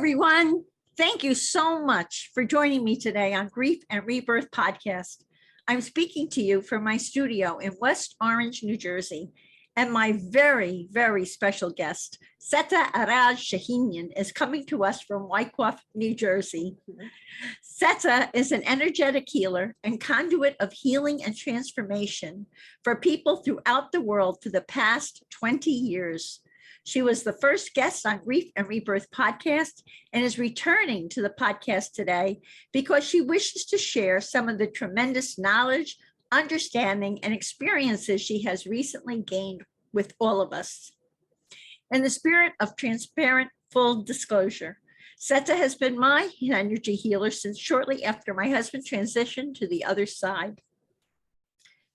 everyone. Thank you so much for joining me today on Grief and Rebirth podcast. I'm speaking to you from my studio in West Orange, New Jersey, and my very, very special guest, Seta Araz Shahinian, is coming to us from Wyckoff, New Jersey. Seta is an energetic healer and conduit of healing and transformation for people throughout the world for the past 20 years. She was the first guest on Grief and Rebirth podcast and is returning to the podcast today because she wishes to share some of the tremendous knowledge, understanding, and experiences she has recently gained with all of us. In the spirit of transparent, full disclosure, Seta has been my energy healer since shortly after my husband transitioned to the other side.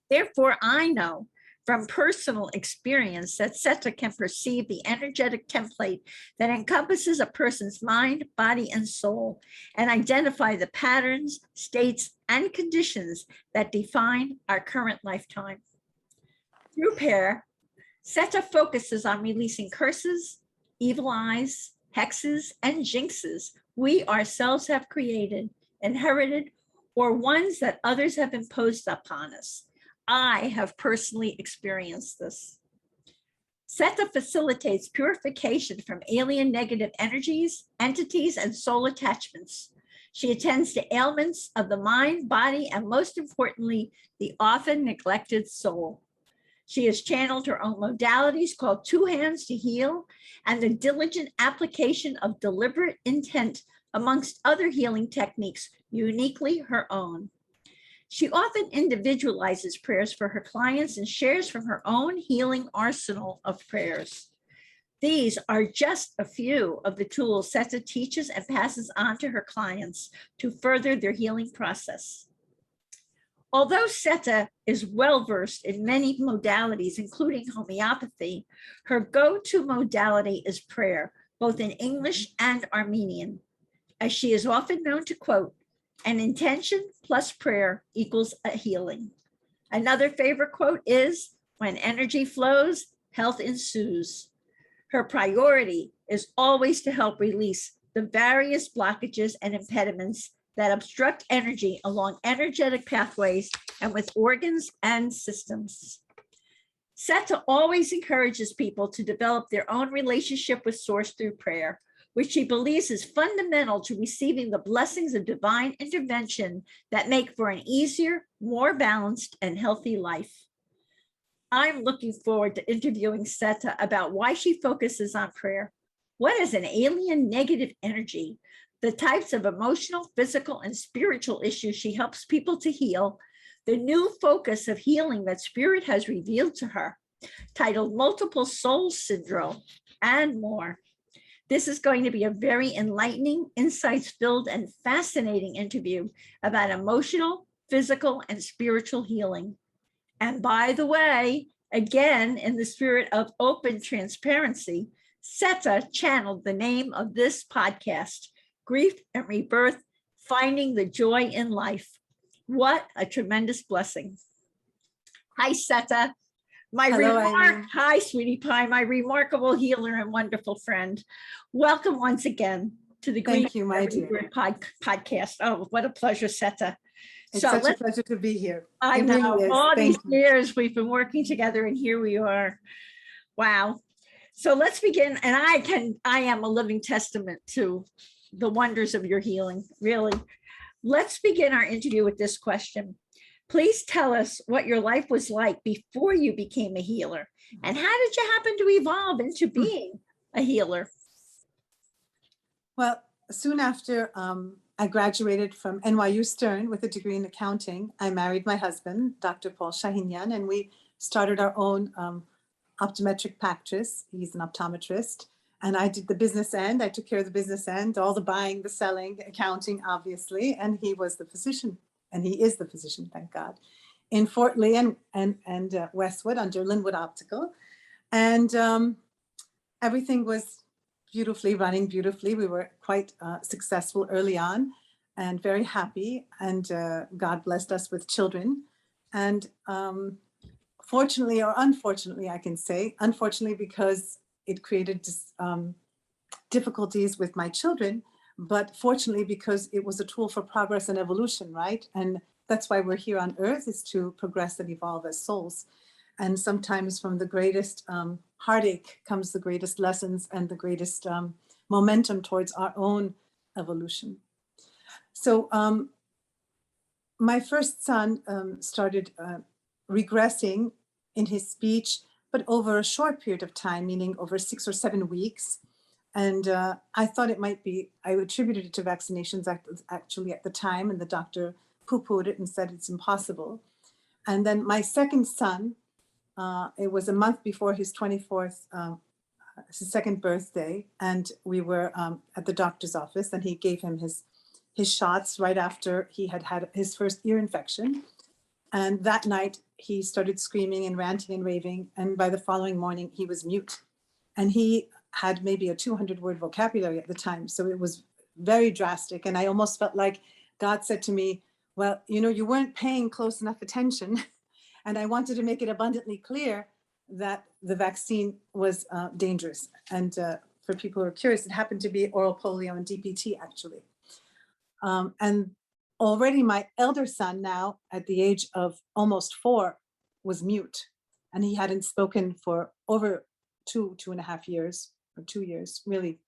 Therefore, I know from personal experience that Seta can perceive the energetic template that encompasses a person's mind, body, and soul, and identify the patterns, states, and conditions that define our current lifetime. Through prayer, Seta focuses on releasing curses, evil eyes, hexes, and jinxes we ourselves have created, inherited, or ones that others have imposed upon us. I have personally experienced this. Seta facilitates purification from alien negative energies, entities, and soul attachments. She attends to ailments of the mind, body, and most importantly, the often neglected soul. She has channeled her own modalities called Two Hands to Heal and the diligent application of deliberate intent amongst other healing techniques uniquely her own. She often individualizes prayers for her clients and shares from her own healing arsenal of prayers. These are just a few of the tools Seta teaches and passes on to her clients to further their healing process. Although Seta is well-versed in many modalities, including homeopathy, her go-to modality is prayer, both in English and Armenian. As she is often known to quote, "An intention plus prayer equals a healing." Another favorite quote is, "When energy flows, health ensues." Her priority is always to help release the various blockages and impediments that obstruct energy along energetic pathways and with organs and systems. Seta always encourages people to develop their own relationship with Source through prayer, which she believes is fundamental to receiving the blessings of divine intervention that make for an easier, more balanced, and healthy life. I'm looking forward to interviewing Seta about why she focuses on prayer. What is an alien negative energy? The types of emotional, physical, and spiritual issues she helps people to heal, the new focus of healing that Spirit has revealed to her, titled Multiple Soul Syndrome, and more. This is going to be a very enlightening, insights-filled, and fascinating interview about emotional, physical, and spiritual healing. And by the way, again, in the spirit of open transparency, Seta channeled the name of this podcast, Grief and Rebirth, Finding the Joy in Life. What a tremendous blessing. Hi, Seta. Hi, sweetie pie, my remarkable healer and wonderful friend. Welcome once again to the Grief and Rebirth podcast. Oh, what a pleasure, Seta. It's such a pleasure to be here. I know, all these years we've been working together and here we are. Wow. So let's begin. And I am a living testament to the wonders of your healing, really. Let's begin our interview with this question. Please tell us what your life was like before you became a healer, and how did you happen to evolve into being a healer? Well, soon after I graduated from NYU Stern with a degree in accounting, I married my husband, Dr. Paul Shahinian, and we started our own optometric practice. He's an optometrist, and I did the business end. I took care of the business end, all the buying, the selling, the accounting, obviously, and he was the physician. And he is the physician, thank God, in Fort Lee and Westwood under Linwood Optical. And everything was running beautifully. We were quite successful early on and very happy. And God blessed us with children. And fortunately or unfortunately, I can say, unfortunately, because it created difficulties with my children, but fortunately, because it was a tool for progress and evolution, right? And that's why we're here on earth, is to progress and evolve as souls. And sometimes from the greatest heartache comes the greatest lessons and the greatest momentum towards our own evolution. So my first son started regressing in his speech, but over a short period of time, meaning over 6 or 7 weeks. And I thought it might be, I attributed it to vaccinations actually at the time, and the doctor poo-pooed it and said it's impossible. And then my second son, it was a month before his 24th, his second birthday, and we were at the doctor's office, and he gave him his shots right after he had had his first ear infection. And that night he started screaming and ranting and raving, and by the following morning he was mute. And he had maybe a 200-word vocabulary at the time, so it was very drastic. And I almost felt like God said to me, well, you know, you weren't paying close enough attention. And I wanted to make it abundantly clear that the vaccine was dangerous. And for people who are curious, it happened to be oral polio and DPT, actually. And already my elder son, now at the age of almost 4, was mute. And he hadn't spoken for over 2.5 years, or 2 years, really.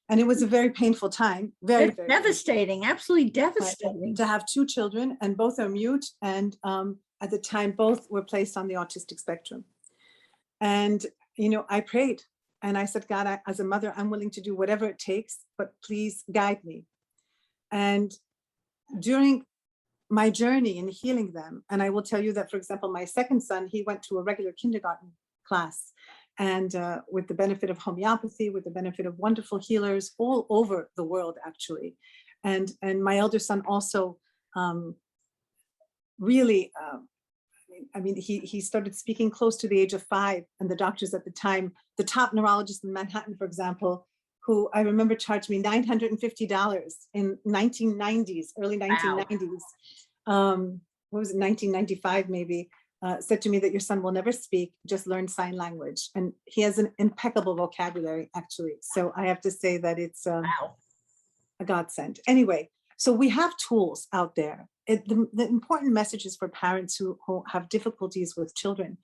And it was a very painful time, very devastating, absolutely painful. devastating. To have 2 children, and both are mute, and at the time, both were placed on the autistic spectrum. And, you know, I prayed and I said, God, as a mother, I'm willing to do whatever it takes, but please guide me. And during my journey in healing them, and I will tell you that, for example, my second son, he went to a regular kindergarten class, and with the benefit of homeopathy, with the benefit of wonderful healers all over the world, actually. And my elder son also really, I mean, he started speaking close to the age of 5, and the doctors at the time, the top neurologist in Manhattan, for example, who I remember charged me $950 in 1990s, early 1990s. What was it, 1995 maybe, said to me that your son will never speak, just learn sign language. And he has an impeccable vocabulary, actually. So I have to say that it's a godsend. Anyway, so we have tools out there. The important message is for parents who have difficulties with children.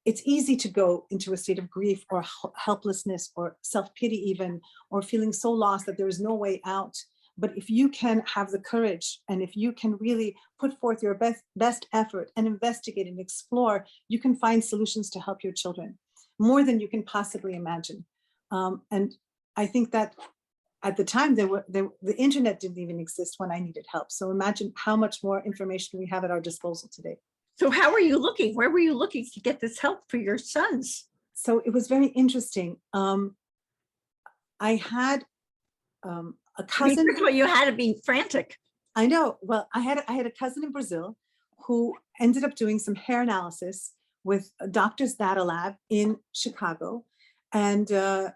It's easy to go into a state of grief or helplessness or self-pity even, or feeling so lost that there is no way out. But if you can have the courage, and if you can really put forth your best effort and investigate and explore, you can find solutions to help your children more than you can possibly imagine. And I think that at the time, the internet didn't even exist when I needed help. So imagine how much more information we have at our disposal today. So how were you looking? Where were you looking to get this help for your sons? So it was very interesting. I had a cousin. First of all, you had to be frantic. I know. Well, I had a cousin in Brazil who ended up doing some hair analysis with Doctor's Data Lab in Chicago, and I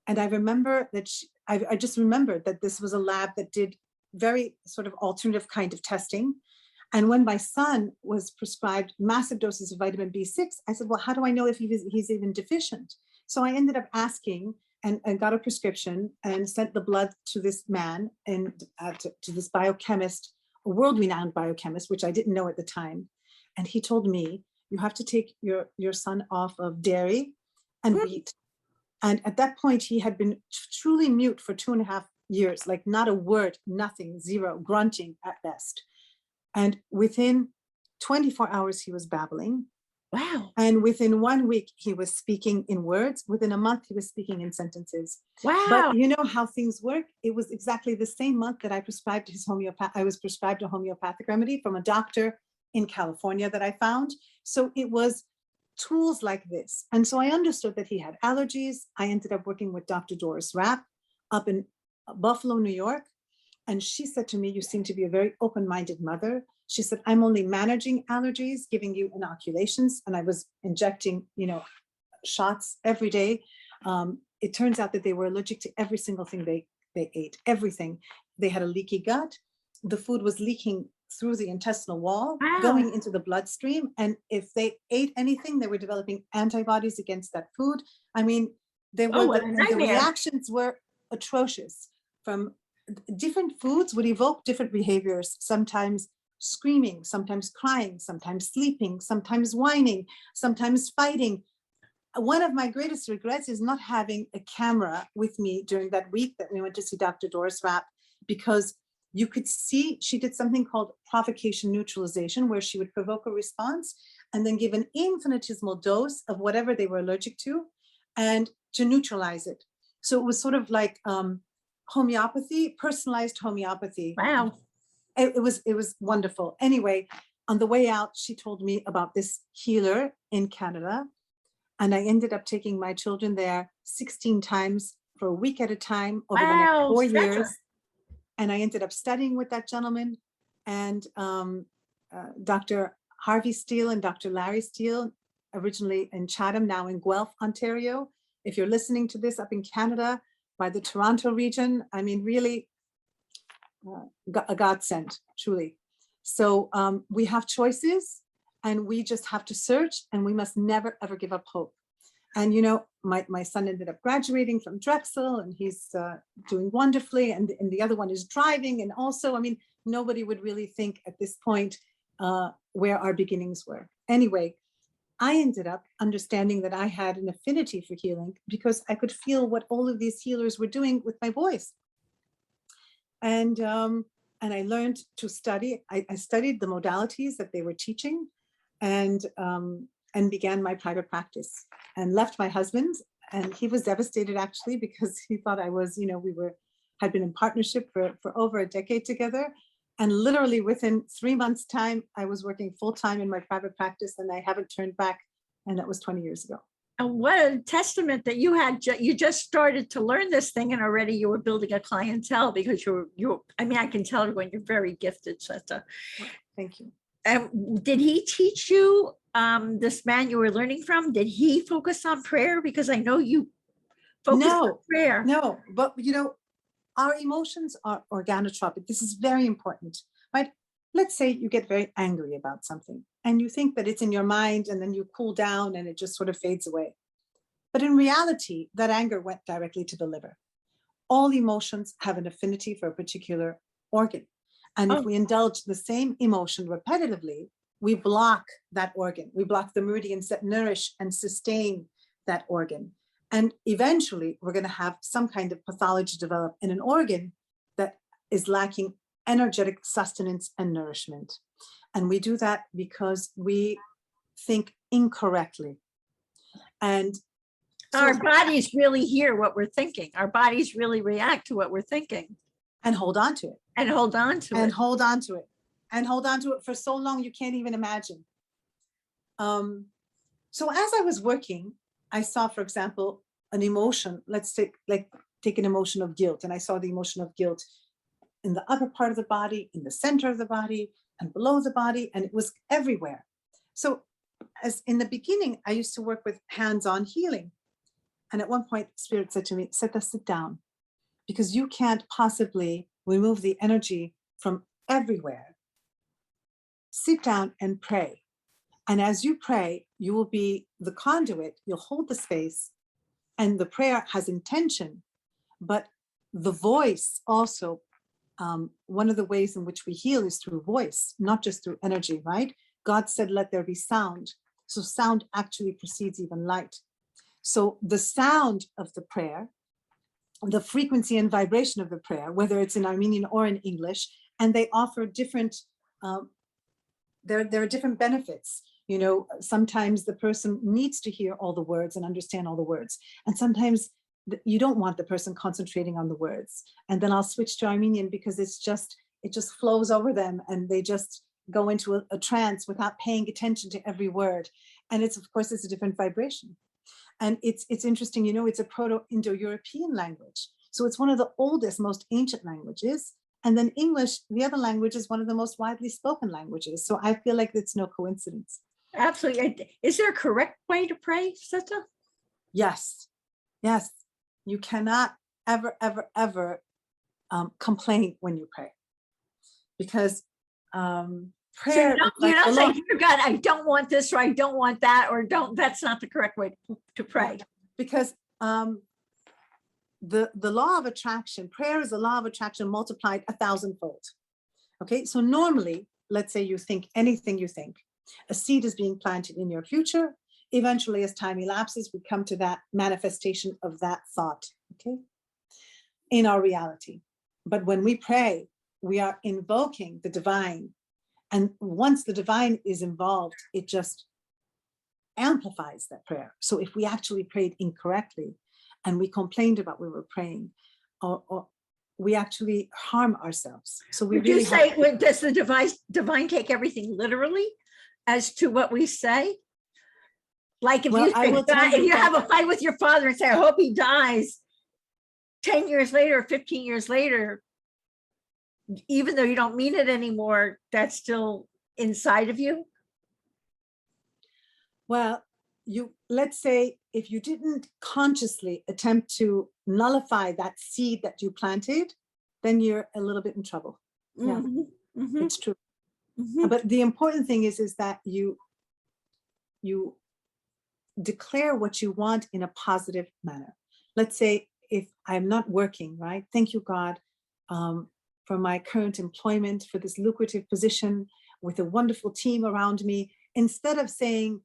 remember that I just remembered that this was a lab that did very sort of alternative kind of testing. And when my son was prescribed massive doses of vitamin B6, I said, well, how do I know if he's even deficient? So I ended up asking and got a prescription and sent the blood to this man and to this biochemist, a world-renowned biochemist, which I didn't know at the time. And he told me, you have to take your son off of dairy and wheat. And at that point, he had been truly mute for 2.5 years, like not a word, nothing, zero, grunting at best. And within 24 hours, he was babbling. Wow. And within 1 week, he was speaking in words. Within a month, he was speaking in sentences. Wow. But you know how things work? It was exactly the same month that I was prescribed a homeopathic remedy from a doctor in California that I found. So it was tools like this. And so I understood that he had allergies. I ended up working with Dr. Doris Rapp up in Buffalo, New York. And she said to me, you seem to be a very open-minded mother. She said, I'm only managing allergies, giving you inoculations. And I was injecting, shots every day. It turns out that they were allergic to every single thing they ate, everything. They had a leaky gut. The food was leaking through the intestinal wall, going into the bloodstream. And if they ate anything, they were developing antibodies against that food. I mean, They Oh, were what a and the nightmare. reactions were atrocious. From different foods would evoke different behaviors, sometimes screaming, sometimes crying, sometimes sleeping, sometimes whining, sometimes fighting. One of my greatest regrets is not having a camera with me during that week that we went to see Dr. Doris Rapp, because you could see she did something called provocation neutralization, where she would provoke a response and then give an infinitesimal dose of whatever they were allergic to and to neutralize it. So it was sort of like homeopathy, personalized homeopathy. Wow. It was wonderful. Anyway, on the way out, she told me about this healer in Canada. And I ended up taking my children there 16 times for a week at a time over the next 4 years. And I ended up studying with that gentleman and Dr. Harvey Steele and Dr. Larry Steele, originally in Chatham, now in Guelph, Ontario. If you're listening to this up in Canada by the Toronto region, I mean, really a godsend, truly. So we have choices and we just have to search, and we must never, ever give up hope. And, you know, my son ended up graduating from Drexel, and he's doing wonderfully. And the other one is driving. And also, I mean, nobody would really think at this point where our beginnings were. Anyway, I ended up understanding that I had an affinity for healing because I could feel what all of these healers were doing with my voice. And I learned to study. I studied the modalities that they were teaching, and began my private practice, and left my husband. And he was devastated, actually, because he thought I was, you know, had been in partnership for over a decade together. And literally within 3 months' time, I was working full time in my private practice, and I haven't turned back. And that was 20 years ago. And what a testament that you just started to learn this thing, and already you were building a clientele, because I mean, I can tell when you're very gifted, Seta. Thank you. Did he teach you, this man you were learning from? Did he focus on prayer? Because I know you focus on prayer. No, but you know, our emotions are organotropic. This is very important, right? Let's say you get very angry about something and you think that it's in your mind, and then you cool down and it just sort of fades away. But in reality, that anger went directly to the liver. All emotions have an affinity for a particular organ. And if we indulge the same emotion repetitively, we block that organ. We block the meridians that nourish and sustain that organ. And eventually, we're going to have some kind of pathology develop in an organ that is lacking energetic sustenance and nourishment. And we do that because we think incorrectly. And so our bodies really hear what we're thinking. Our bodies really react to what we're thinking. And hold on to it. And hold on to it. And hold on to it. And hold on to it for so long you can't even imagine. So as I was working, I saw, for example, an emotion. Let's take an emotion of guilt. And I saw the emotion of guilt in the upper part of the body, in the center of the body, and below the body, and it was everywhere. So as in the beginning, I used to work with hands-on healing. And at one point, Spirit said to me, Seta, sit down, because you can't possibly remove the energy from everywhere. Sit down and pray. And as you pray, you will be the conduit, you'll hold the space, and the prayer has intention, but the voice also, one of the ways in which we heal is through voice, not just through energy, right? God said, let there be sound. So sound actually precedes even light. So the sound of the prayer, the frequency and vibration of the prayer, whether it's in Armenian or in English, and they offer different, there are different benefits. You know, sometimes the person needs to hear all the words and understand all the words. And sometimes you don't want the person concentrating on the words. And then I'll switch to Armenian because it just flows over them, and they just go into a trance without paying attention to every word. And it's, of course, it's a different vibration. And it's interesting, you know, it's a Proto-Indo-European language. So it's one of the oldest, most ancient languages. And then English, the other language, is one of the most widely spoken languages. So I feel like it's no coincidence. Absolutely. Is there a correct way to pray, Seta? Yes. Yes. You cannot ever, ever, ever complain when you pray. Because prayer, so you're not saying, dear God, I don't want this, or I don't want that, or don't, that's not the correct way to pray. Because the law of attraction, prayer is the law of attraction multiplied 1,000-fold. Okay, so normally, let's say you think anything you think, a seed is being planted in your future. Eventually, as time elapses, we come to that manifestation of that thought, okay, in our reality. But when we pray, we are invoking the divine. And once the divine is involved, it just amplifies that prayer. So if we actually prayed incorrectly and we complained about what we were praying, or we actually harm ourselves. So we Would really you say, does the divine take everything literally as to what we say? Like if you have a fight with your father and say, I hope he dies 10 years later, 15 years later, even though you don't mean it anymore, that's still inside of you? Well, let's say if you didn't consciously attempt to nullify that seed that you planted, then you're a little bit in trouble. Yeah, it's true. But the important thing is that you declare what you want in a positive manner. Let's say if I'm not working, right? Thank you, God, for my current employment, for this lucrative position with a wonderful team around me. Instead of saying,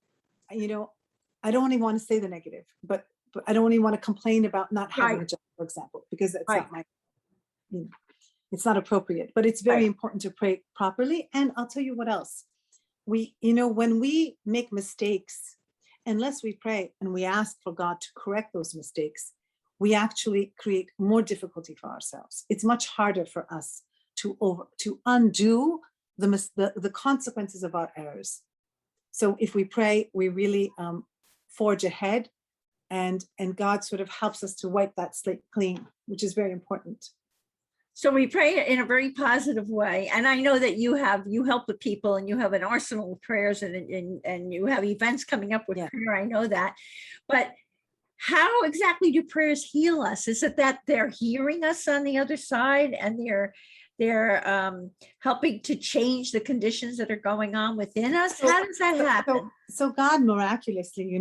you know, I don't only want to say the negative, but I don't only want to complain about not having a job, for example, because that's not my, it's not appropriate. But it's very important to pray properly. And I'll tell you what else. When we make mistakes, unless we pray and we ask for God to correct those mistakes, we actually create more difficulty for ourselves. It's much harder for us to undo the consequences of our errors. So if we pray, we really forge ahead, and God sort of helps us to wipe that slate clean, which is very important. So we pray in a very positive way. And I know that you help the people, and you have an arsenal of prayers, and you have events coming up with prayer. I know that. But how exactly do prayers heal us? Is it that they're hearing us on the other side, and they're helping to change the conditions that are going on within us? How does that happen? So God miraculously,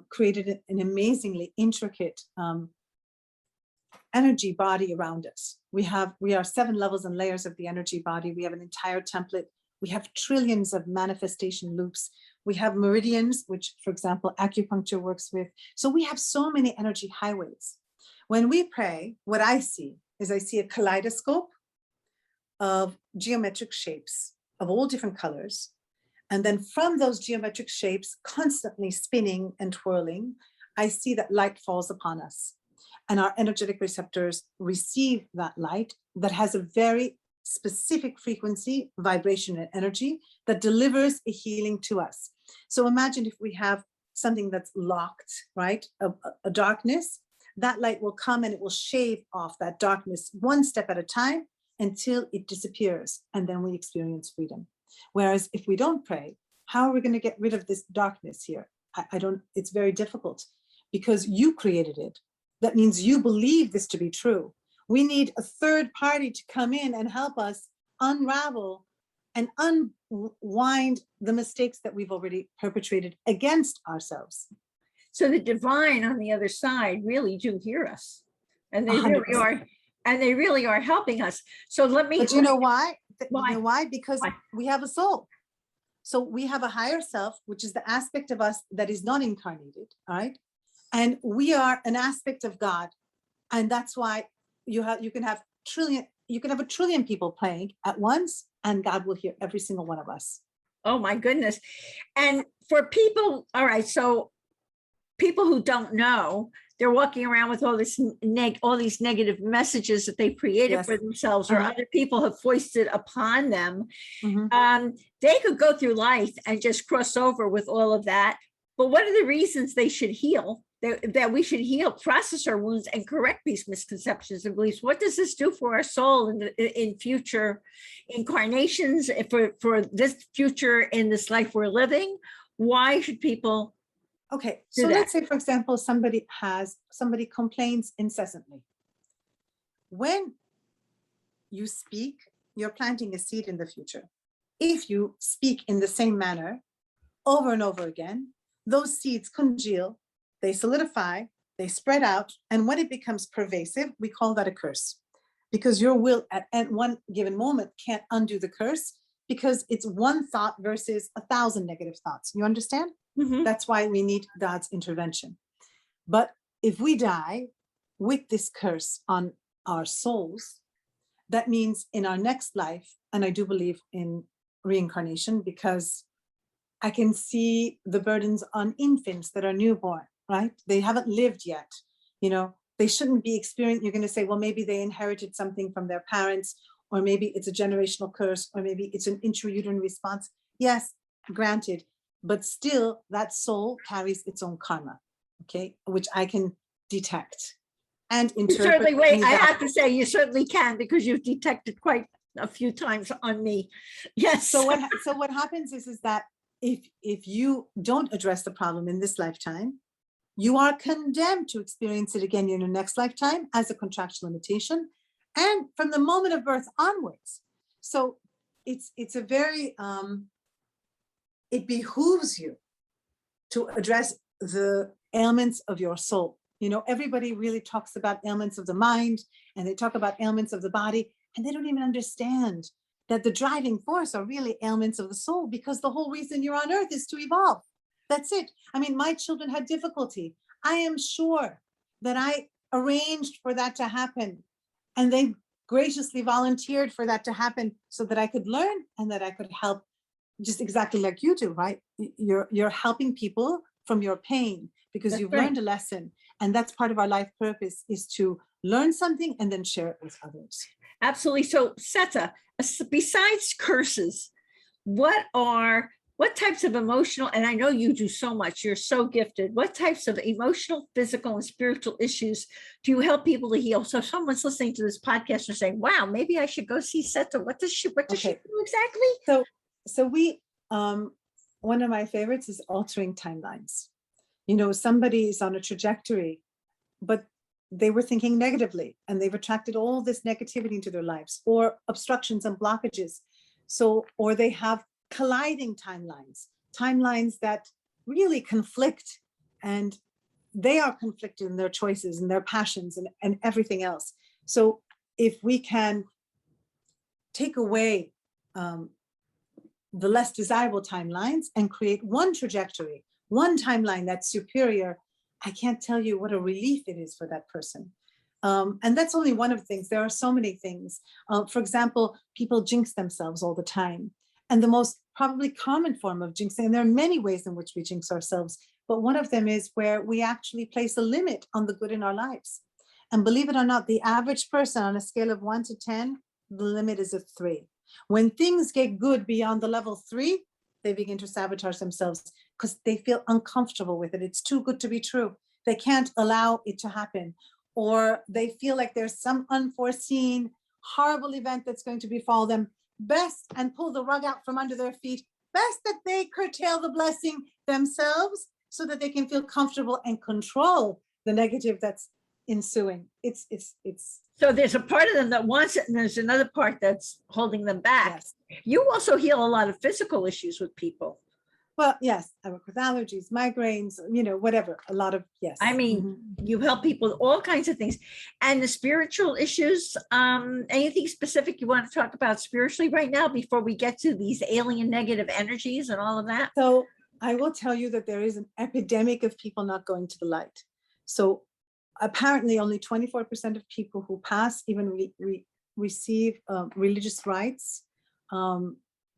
created an amazingly intricate energy body around us. We are 7 levels and layers of the energy body. We have an entire template. We have trillions of manifestation loops. We have meridians, which, for example, acupuncture works with. So we have so many energy highways. When we pray, what I see is I see a kaleidoscope of geometric shapes of all different colors. And then from those geometric shapes constantly spinning and twirling, I see that light falls upon us. And our energetic receptors receive that light that has a very specific frequency, vibration, and energy that delivers a healing to us. So imagine if we have something that's locked, right? A darkness, that light will come and it will shave off that darkness one step at a time until it disappears. And then we experience freedom. Whereas if we don't pray, how are we going to get rid of this darkness here? It's very difficult because you created it. That means you believe this to be true. We need a third party to come in and help us unravel and unwind the mistakes that we've already perpetrated against ourselves. So the divine on the other side really do hear us, and they 100%. really are, and they really are helping us. So let me. But you know why? Why? You know why? Because we have a soul. So we have a higher self, which is the aspect of us that is not incarnated, all right? And we are an aspect of God. And that's why you can have a trillion people playing at once, and God will hear every single one of us. Oh my goodness. And for people, all right, so people who don't know, they're walking around with all these negative messages that they created for themselves, or other people have foisted upon them. They could go through life and just cross over with all of that. But what are the reasons they should heal? That we should heal, process our wounds, and correct these misconceptions and beliefs. What does this do for our soul in future incarnations, for this future in this life we're living? Why should people? Okay, so let's say, for example, somebody complains incessantly. When you speak, you're planting a seed in the future. If you speak in the same manner over and over again, those seeds congeal, they solidify, they spread out. And when it becomes pervasive, we call that a curse, because your will at one given moment can't undo the curse, because it's one thought versus 1,000 negative thoughts. You understand? Mhm. That's why we need God's intervention. But if we die with this curse on our souls, that means in our next life, and I do believe in reincarnation, because I can see the burdens on infants that are newborn, right? They haven't lived yet. You know, they shouldn't be experiencing. You're going to say, well, maybe they inherited something from their parents, or maybe it's a generational curse, or maybe it's an intrauterine response. Yes, granted, but still that soul carries its own karma, okay, which I can detect and You interpret. certainly, and wait, I have evaluate. to say, you certainly can, because you've detected quite a few times on me. Yes. So what happens is that if you don't address the problem in this lifetime, you are condemned to experience it again in your next lifetime as a contractual limitation, and from the moment of birth onwards. So it's a very it behooves you to address the ailments of your soul. You know, everybody really talks about ailments of the mind, and they talk about ailments of the body, and they don't even understand that the driving force are really ailments of the soul, because the whole reason you're on earth is to evolve. That's it. I mean, my children had difficulty. I am sure that I arranged for that to happen, and they graciously volunteered for that to happen so that I could learn and that I could help, just exactly like you do, right? You're helping people from your pain because That's you've right. learned a lesson, and that's part of our life purpose, is to learn something and then share it with others. Absolutely. So, Seta, besides curses, what types of emotional, and I know you do so much, you're so gifted, what types of emotional, physical, and spiritual issues do you help people to heal? So if someone's listening to this podcast and saying, wow, maybe I should go see Seta. What does she Okay. do exactly? So we one of my favorites is altering timelines. You know, somebody is on a trajectory, but they were thinking negatively and they've attracted all this negativity into their lives, or obstructions and blockages. So, or they have colliding timelines that really conflict, and they are conflicted in their choices and their passions and everything else. So if we can take away the less desirable timelines and create one trajectory, one timeline that's superior, I can't tell you what a relief it is for that person. And that's only one of the things. There are so many things. For example, people jinx themselves all the time. And the most probably common form of jinxing, and there are many ways in which we jinx ourselves, but one of them is where we actually place a limit on the good in our lives. And believe it or not, the average person on a scale of 1 to 10, the limit is a 3. When things get good beyond the level 3, they begin to sabotage themselves because they feel uncomfortable with it. It's too good to be true. They can't allow it to happen, or they feel like there's some unforeseen horrible event that's going to befall them. Best, and pull the rug out from under their feet, best that they curtail the blessing themselves so that they can feel comfortable and control the negative that's ensuing. It's So there's a part of them that wants it, and there's another part that's holding them back. yes. You also heal a lot of physical issues with people. Well, yes, I work with allergies, migraines, you know, whatever, a lot of, yes. I mean, you help people with all kinds of things. And the spiritual issues, anything specific you want to talk about spiritually right now before we get to these alien negative energies and all of that? So I will tell you that there is an epidemic of people not going to the light. So apparently only 24% of people who pass even receive religious rites.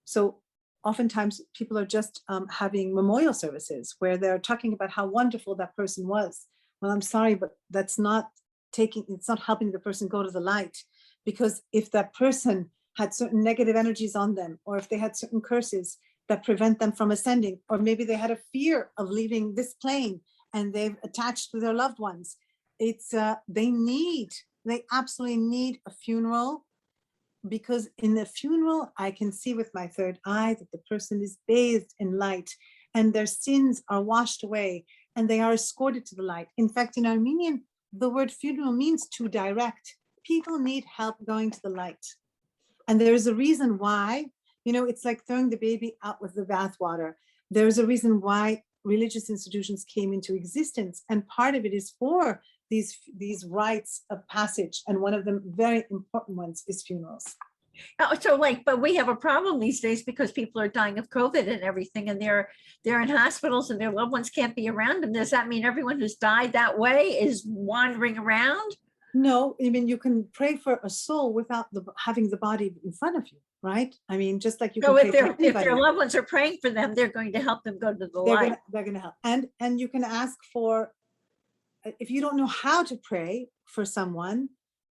So oftentimes people are just having memorial services where they're talking about how wonderful that person was. Well, I'm sorry, but that's not it's not helping the person go to the light, because if that person had certain negative energies on them, or if they had certain curses that prevent them from ascending, or maybe they had a fear of leaving this plane and they've attached to their loved ones, it's they absolutely need a funeral, because in the funeral, I can see with my third eye that the person is bathed in light and their sins are washed away and they are escorted to the light. In fact, in Armenian, the word funeral means to direct. People need help going to the light. And there's a reason why, you know, it's like throwing the baby out with the bathwater. There's a reason why religious institutions came into existence. And part of it is for these rites of passage. And one of the very important ones is funerals. Oh, so like, but we have a problem these days because people are dying of COVID and everything, and they're in hospitals and their loved ones can't be around them. Does that mean everyone who's died that way is wandering around? No, I mean, you can pray for a soul without having the body in front of you, right? I mean, just like you can So pray if for if anybody. their loved ones are praying for them, they're going to help them go to the They're light. gonna help. And you can ask for, if you don't know how to pray for someone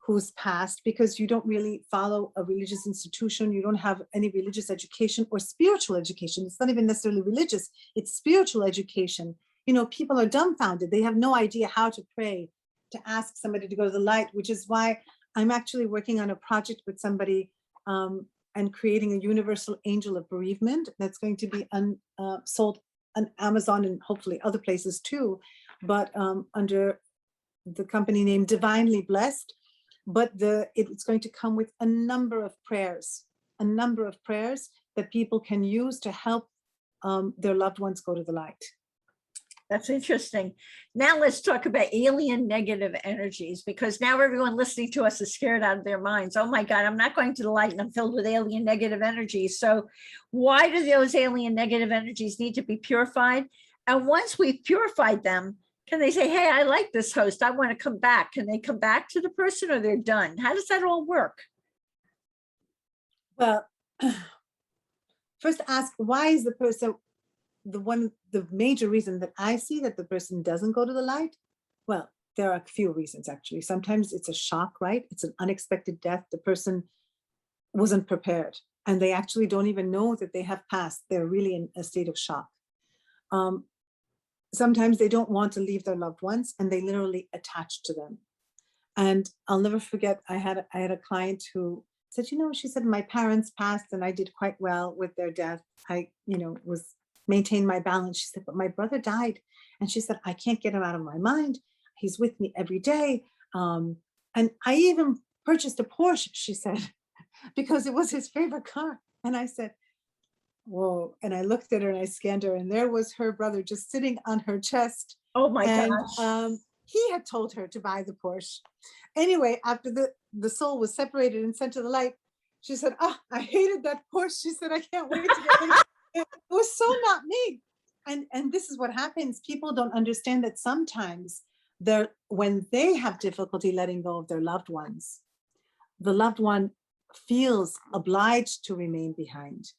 who's passed because you don't really follow a religious institution, you don't have any religious education or spiritual education. It's not even necessarily religious, it's spiritual education. You know, people are dumbfounded. They have no idea how to pray, to ask somebody to go to the light, which is why I'm actually working on a project with somebody and creating a universal angel of bereavement that's going to be sold on Amazon and hopefully other places too, but under the company name Divinely Blessed. But it's going to come with a number of prayers that people can use to help their loved ones go to the light. That's interesting. Now let's talk about alien negative energies, because now everyone listening to us is scared out of their minds. Oh my God, I'm not going to the light and I'm filled with alien negative energies. So why do those alien negative energies need to be purified? And once we've purified them, can they say, hey, I like this host, I want to come back? Can they come back to the person, or they're done? How does that all work? Well, first ask, why is the person, the major reason that I see that the person doesn't go to the light? Well, there are a few reasons actually. Sometimes it's a shock, right? It's an unexpected death. The person wasn't prepared and they actually don't even know that they have passed. They're really in a state of shock. Sometimes they don't want to leave their loved ones and they literally attach to them. And I'll never forget, I had a client who said, you know, she said, my parents passed and I did quite well with their death. I, maintained my balance. She said, but my brother died. And she said, I can't get him out of my mind. He's with me every day. And I even purchased a Porsche, she said, because it was his favorite car. And I said, whoa. And I looked at her and I scanned her, and there was her brother just sitting on her chest. Oh my gosh. gosh. He had told her to buy the Porsche. Anyway, after the soul was separated and sent to the light, she said, oh, I hated that Porsche. She said, I can't wait to get it. It was so not me. And this is what happens. People don't understand that sometimes when they have difficulty letting go of their loved ones, the loved one feels obliged to remain behind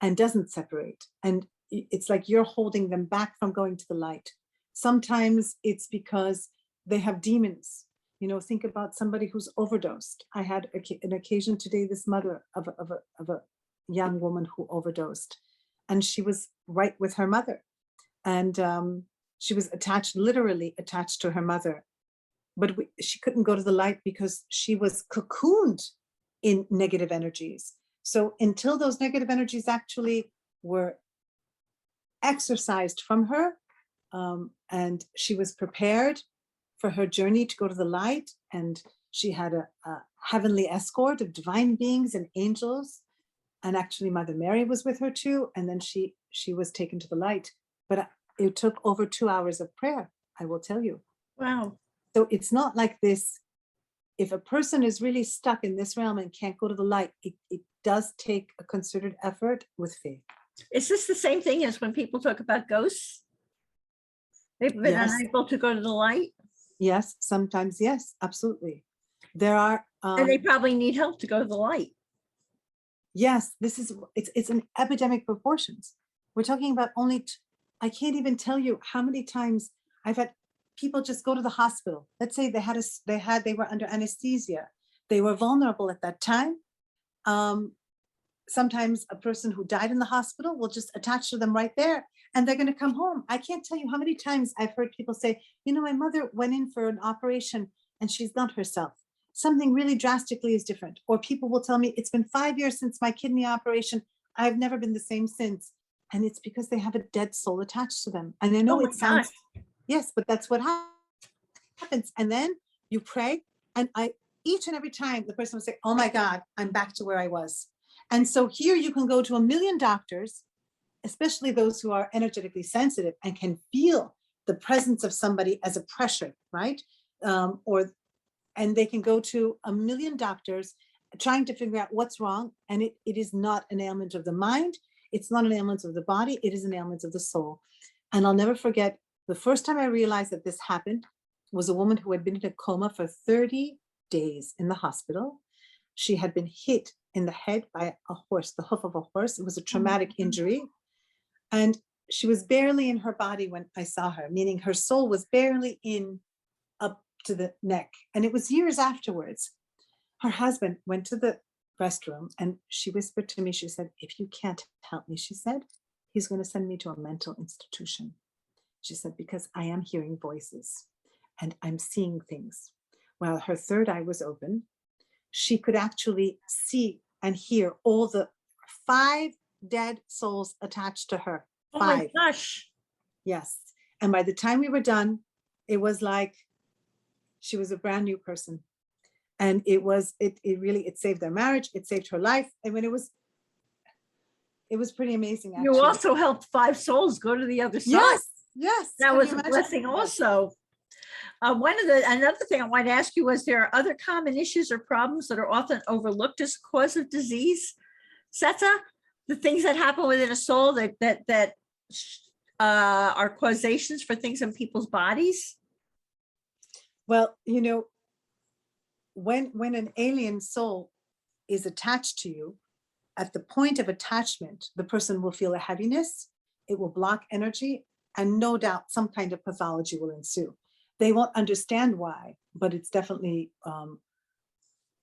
and doesn't separate. And it's like you're holding them back from going to the light. Sometimes it's because they have demons. Think about somebody who's overdosed. I had an occasion today, this mother of a young woman who overdosed, and she was right with her mother. And she was literally attached to her mother. But she couldn't go to the light because she was cocooned in negative energies. So until those negative energies actually were exorcised from her, and she was prepared for her journey to go to the light, and she had a heavenly escort of divine beings and angels, and actually Mother Mary was with her too, and then she was taken to the light. But it took over 2 hours of prayer, I will tell you. Wow. So it's not like this. If a person is really stuck in this realm and can't go to the light, it does take a concerted effort with faith. Is this the same thing as when people talk about ghosts? They've been unable to go to the light? Yes, sometimes, yes, absolutely. There are and they probably need help to go to the light. Yes, it's an epidemic proportions. We're talking about I can't even tell you how many times I've had people just go to the hospital. Let's say they were under anesthesia. They were vulnerable at that time. Sometimes a person who died in the hospital will just attach to them right there, and they're going to come home. I can't tell you how many times I've heard people say, my mother went in for an operation and she's not herself. Something really drastically is different. Or people will tell me, it's been 5 years since my kidney operation. I've never been the same since. And it's because they have a dead soul attached to them. And I know it sounds, yes, but that's what happens. And then you pray, and each and every time the person will say, oh my God, I'm back to where I was. And so here you can go to a million doctors especially those who are energetically sensitive and can feel the presence of somebody as a pressure, right? And they can go to a million doctors trying to figure out what's wrong. And it is not an ailment of the mind. It's not an ailment of the body. It is an ailment of the soul. And I'll never forget the first time I realized that this happened was a woman who had been in a coma for 30 days in the hospital. She had been hit in the head by a horse, the hoof of a horse. It was a traumatic injury. And she was barely in her body when I saw her, meaning her soul was barely in up to the neck. And it was years afterwards. Her husband went to the restroom and she whispered to me, she said, if you can't help me, she said, he's going to send me to a mental institution. She said, because I am hearing voices and I'm seeing things. While her third eye was open, she could actually see and hear all the 5 dead souls attached to her. 5. Oh my gosh. Yes. And by the time we were done, it was like she was a brand new person. And it really saved their marriage. It saved her life. I mean, it was pretty amazing. Actually. You also helped 5 souls go to the other side. Yes. Yes. That was a blessing also. Another thing I wanted to ask you was, there are other common issues or problems that are often overlooked as a cause of disease? Seta, the things that happen within a soul that are causations for things in people's bodies? Well, when an alien soul is attached to you, at the point of attachment, the person will feel a heaviness, it will block energy, and no doubt some kind of pathology will ensue. They won't understand why, but it's definitely,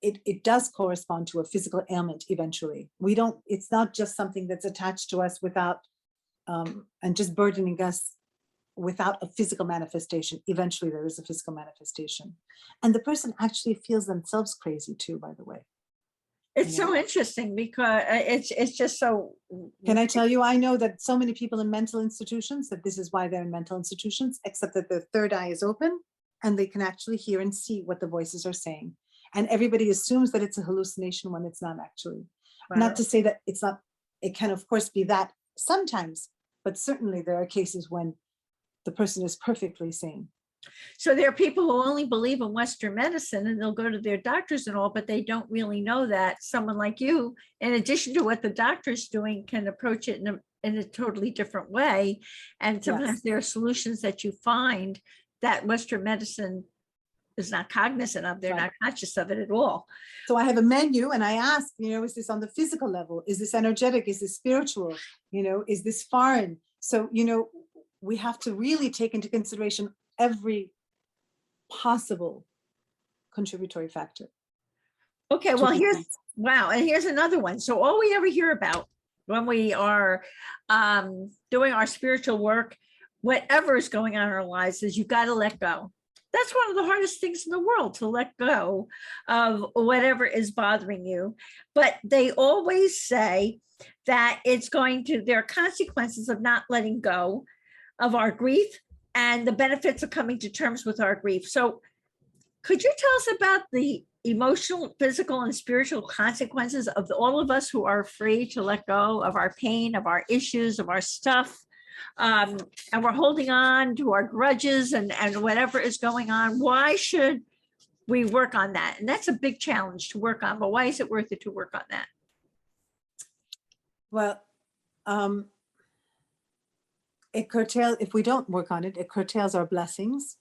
it does correspond to a physical ailment eventually. It's not just something that's attached to us without, and just burdening us without a physical manifestation. Eventually there is a physical manifestation. And the person actually feels themselves crazy too, by the way. It's so interesting because it's just so. Can I tell you, I know that so many people in mental institutions, that this is why they're in mental institutions, except that their third eye is open and they can actually hear and see what the voices are saying. And everybody assumes that it's a hallucination when it's not actually. Wow. Not to say that it's not, it can of course be that sometimes, but certainly there are cases when the person is perfectly sane. So there are people who only believe in Western medicine and they'll go to their doctors and all, but they don't really know that someone like you, in addition to what the doctor's doing, can approach it in a totally different way. And sometimes there are solutions that you find that Western medicine is not cognizant of. They're not conscious of it at all. So I have a menu and I ask, is this on the physical level? Is this energetic? Is this spiritual? Is this foreign? So, we have to really take into consideration every possible contributory factor. Okay, well, and here's another one. So all we ever hear about when we are doing our spiritual work, whatever is going on in our lives, is you've got to let go. That's one of the hardest things in the world, to let go of whatever is bothering you. But they always say that there are consequences of not letting go of our grief and the benefits of coming to terms with our grief. So could you tell us about the emotional, physical, and spiritual consequences of all of us who are afraid to let go of our pain, of our issues, of our stuff, and we're holding on to our grudges and whatever is going on? Why should we work on that? And that's a big challenge to work on, but why is it worth it to work on that? Well, if we don't work on it, it curtails our blessings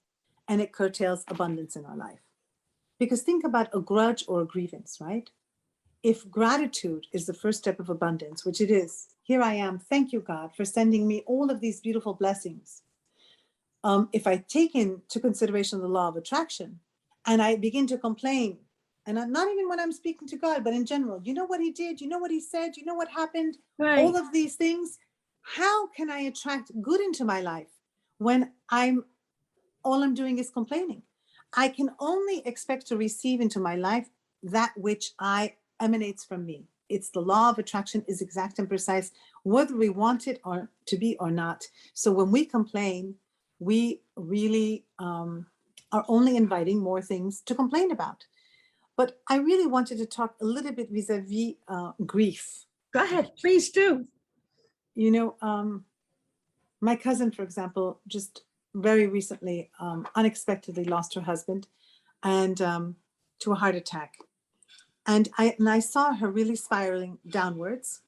and it curtails abundance in our life. Because think about a grudge or a grievance, right? If gratitude is the first step of abundance, which it is, here I am, thank you, God, for sending me all of these beautiful blessings. If I take into consideration the law of attraction and I begin to complain, and I'm not even when I'm speaking to God, but in general, you know what he did, you know what he said, you know what happened, all of these things. How can I attract good into my life when all I'm doing is complaining? I can only expect to receive into my life that which emanates from me. It's the law of attraction is exact and precise, whether we want it or to be or not. So when we complain, we really are only inviting more things to complain about. But I really wanted to talk a little bit vis-a-vis grief. Go ahead, please do. You know, my cousin, for example, just very recently, unexpectedly lost her husband and to a heart attack. And I saw her really spiraling downwards,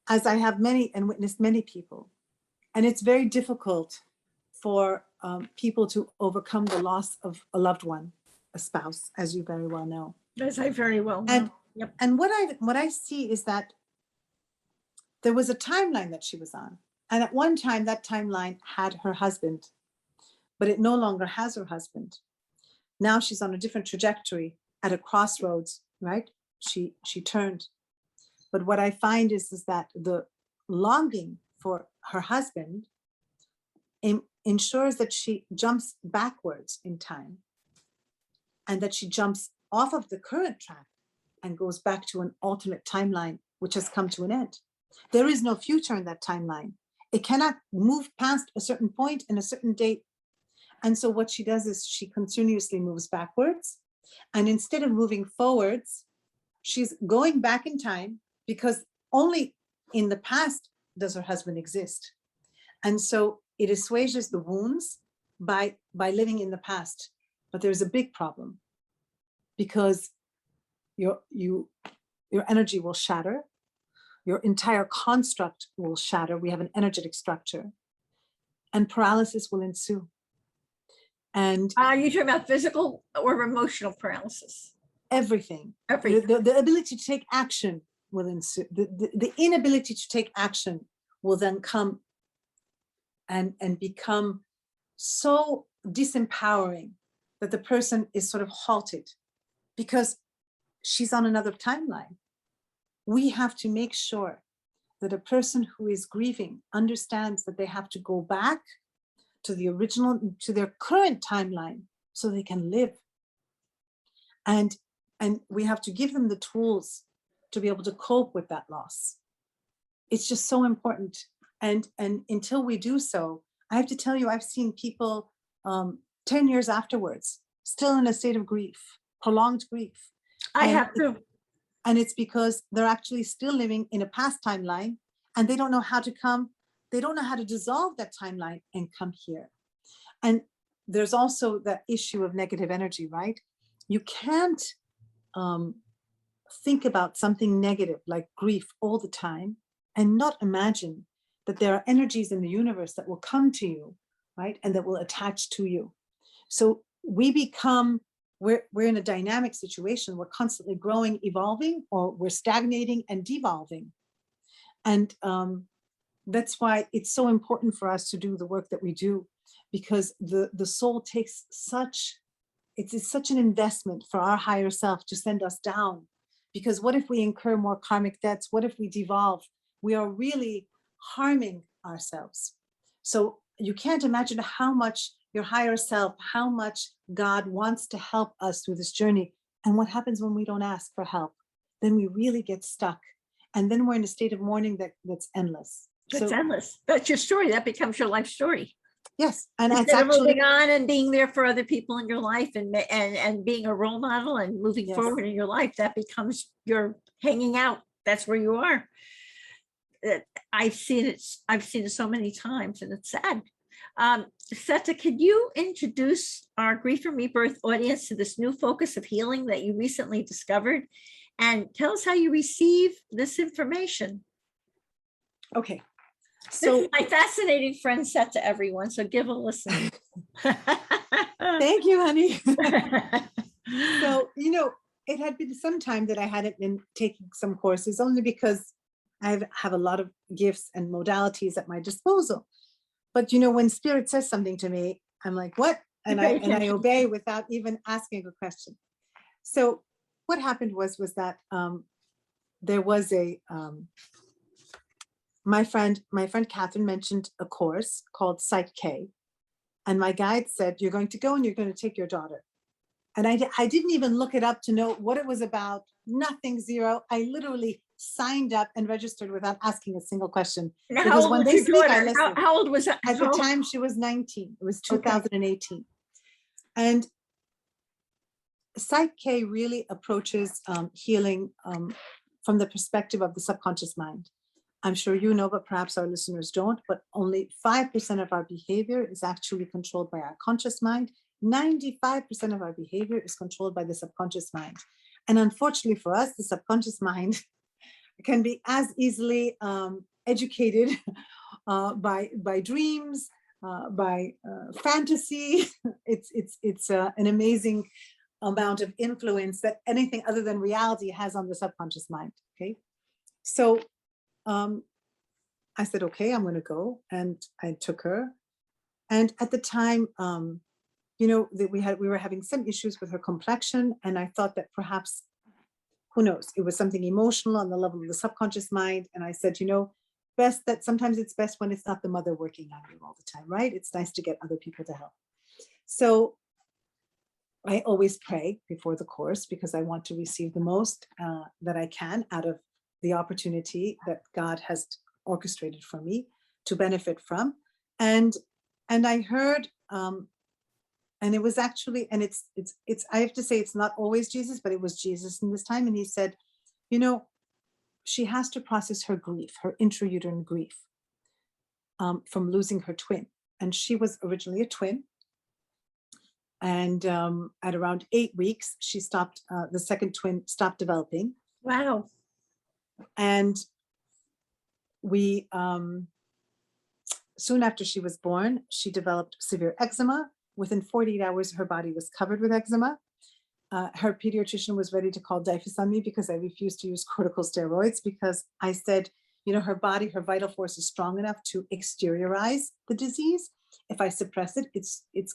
as I have many and witnessed many people. And it's very difficult for people to overcome the loss of a loved one, a spouse, as you very well know. As I very well know. And Yep. and what I see is that there was a timeline that she was on. And at one time, that timeline had her husband, but it no longer has her husband. Now she's on a different trajectory at a crossroads, right? She turned. But what I find is that the longing for her husband ensures that she jumps backwards in time and that she jumps off of the current track and goes back to an alternate timeline, which has come to an end. There is no future in that timeline. It cannot move past a certain point and a certain date. And so what she does is she continuously moves backwards. And instead of moving forwards, she's going back in time, because only in the past does her husband exist. And so it assuages the wounds by living in the past. But there's a big problem, because your energy will shatter. Your entire construct will shatter. We have an energetic structure, and paralysis will ensue. And Are you talking about physical or emotional paralysis? everything, Everything. the ability to take action will ensue. The inability to take action will then come and become so disempowering that the person is sort of halted, because she's on another timeline. We have to make sure that a person who is grieving understands that they have to go back to the original, to their current timeline, so they can live. And we have to give them the tools to be able to cope with that loss. It's just so important. And until we do so, I have to tell you, I've seen people 10 years afterwards, still in a state of grief, prolonged grief. I have to. And it's because they're actually still living in a past timeline, and they don't know how to come, they don't know how to dissolve that timeline and come here. And there's also that issue of negative energy, right? You can't think about something negative like grief all the time and not imagine that there are energies in the universe that will come to you, right? And that will attach to you. So we become, we're in a dynamic situation. We're constantly growing, evolving, or we're stagnating and devolving. And that's why it's so important for us to do the work that we do, because the soul takes such, it's such an investment for our higher self to send us down. Because what if we incur more karmic debts? What if we devolve? We are really harming ourselves. So you can't imagine how much your higher self, how much God wants to help us through this journey. And what happens when we don't ask for help? Then we really get stuck. And then we're in a state of mourning that's endless. It's endless. That's your story. That becomes your life story. Yes. And instead it's of actually moving on and being there for other people in your life and being a role model and moving Yes. forward in your life, that becomes your hanging out. That's where you are. I've seen it so many times, and it's sad. Seta, could you introduce our Grief and Rebirth audience to this new focus of healing that you recently discovered, and tell us how you receive this information? Okay. So this is my fascinating friend Seta, everyone. So give a listen. Thank you, honey. So, it had been some time that I hadn't been taking some courses, only because I have a lot of gifts and modalities at my disposal. But when Spirit says something to me, I'm like, what? And I obey without even asking a question. So what happened was that there was my friend Catherine mentioned a course called Psych K, and my guide said, you're going to go and you're going to take your daughter. And I didn't even look it up to know what it was about. Nothing, zero. I literally signed up and registered without asking a single question. Now, because when they speak, I listen. listen. How old was that? At the time, she was 19. It was 2018. Okay. And Psych K really approaches healing from the perspective of the subconscious mind. I'm sure you know, but perhaps our listeners don't, but only 5% of our behavior is actually controlled by our conscious mind. 95% of our behavior is controlled by the subconscious mind. And unfortunately for us, the subconscious mind can be as easily educated by dreams, by fantasy. It's an amazing amount of influence that anything other than reality has on the subconscious mind. Okay, so I said, okay, I'm going to go, and I took her. And at the time, that we were having some issues with her complexion, and I thought that perhaps, who knows, it was something emotional on the level of the subconscious mind. And I said, best that sometimes it's best when it's not the mother working on you all the time, right? It's nice to get other people to help. So I always pray before the course because I want to receive the most that I can out of the opportunity that God has orchestrated for me to benefit from. And I heard, and it was actually, and it's I have to say, it's not always Jesus, but it was Jesus in this time. And he said, she has to process her grief, her intrauterine grief, from losing her twin. And she was originally a twin. And at around 8 weeks, she stopped, the second twin stopped developing. Wow. And we, soon after she was born, she developed severe eczema. Within 48 hours, her body was covered with eczema. Her pediatrician was ready to call DIFUS on me because I refused to use corticosteroids, because I said, her body, her vital force is strong enough to exteriorize the disease. If I suppress it,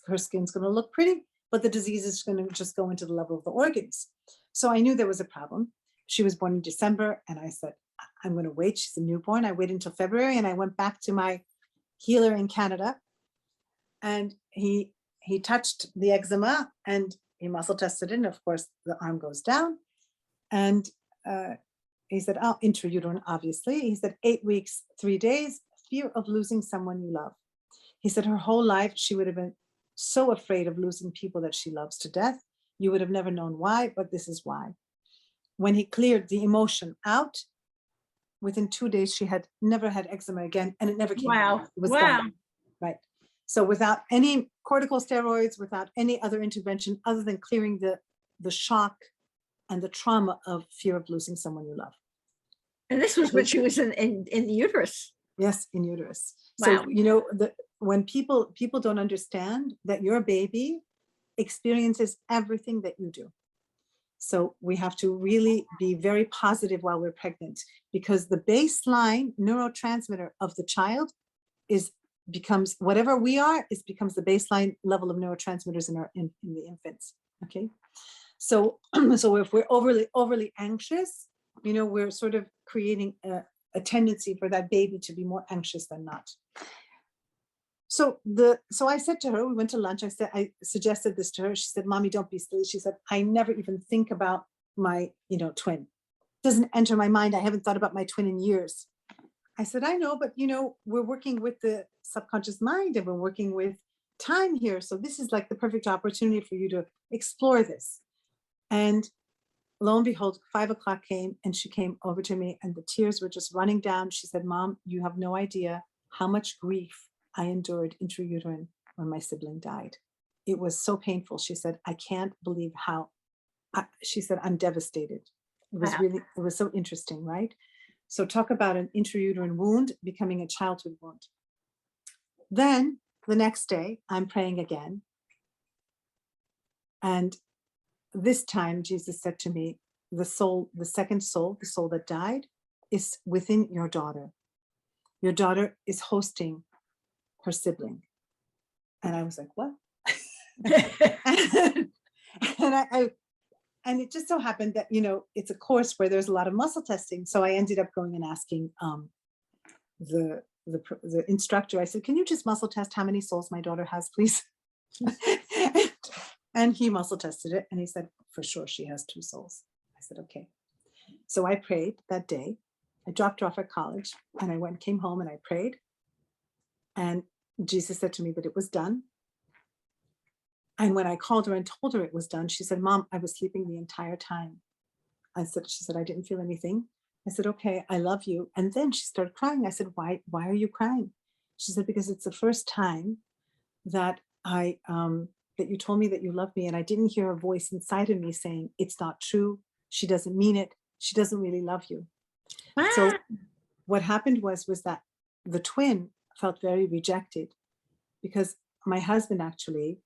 her skin's going to look pretty, but the disease is going to just go into the level of the organs. So I knew there was a problem. She was born in December, and I said, I'm going to wait. She's a newborn. I waited until February, and I went back to my healer in Canada, and he touched the eczema and he muscle tested it, and of course the arm goes down. And he said, oh, intrauterine, obviously. He said 8 weeks, 3 days, fear of losing someone you love. He said her whole life she would have been so afraid of losing people that she loves to death. You would have never known why, but this is why. When he cleared the emotion out, within 2 days, she had never had eczema again, and it never came back. It was gone. Right. So without any corticosteroids, without any other intervention, other than clearing the shock and the trauma of fear of losing someone you love. And this was when she was in the uterus. Yes, in uterus. Wow. So, when people don't understand that your baby experiences everything that you do. So we have to really be very positive while we're pregnant, because the baseline neurotransmitter of the child becomes whatever we are, becomes the baseline level of neurotransmitters in the infants. Okay. So if we're overly anxious, we're sort of creating a tendency for that baby to be more anxious than not. So I said to her, we went to lunch. I suggested this to her. She said, Mommy, don't be silly. She said, I never even think about my, twin. Doesn't enter my mind. I haven't thought about my twin in years. I said, I know, but we're working with the subconscious mind and we're working with time here. So this is like the perfect opportunity for you to explore this. And lo and behold, 5 o'clock came, and she came over to me, and the tears were just running down. She said, Mom, you have no idea how much grief I endured intrauterine when my sibling died. It was so painful. She said, I can't believe how, she said, I'm devastated. It was really, it was so interesting, right? So talk about an intrauterine wound becoming a childhood wound. Then the next day, I'm praying again. And this time, Jesus said to me, the soul, the second soul, the soul that died, is within your daughter. Your daughter is hosting her sibling. And I was like, what? And it just so happened that, it's a course where there's a lot of muscle testing. So I ended up going and asking the instructor, I said, can you just muscle test how many souls my daughter has, please? And he muscle tested it, and he said, for sure, she has 2 souls. I said, okay. So I prayed that day. I dropped her off at college, and I came home, and I prayed. And Jesus said to me that it was done. And when I called her and told her it was done, she said, Mom, I was sleeping the entire time. She said, I didn't feel anything. I said, okay, I love you. And then she started crying. I said, why are you crying? She said, because it's the first time that that you told me that you love me. And I didn't hear a voice inside of me saying, it's not true. She doesn't mean it. She doesn't really love you. So Wow. what happened was that the twin felt very rejected, because my husband actually,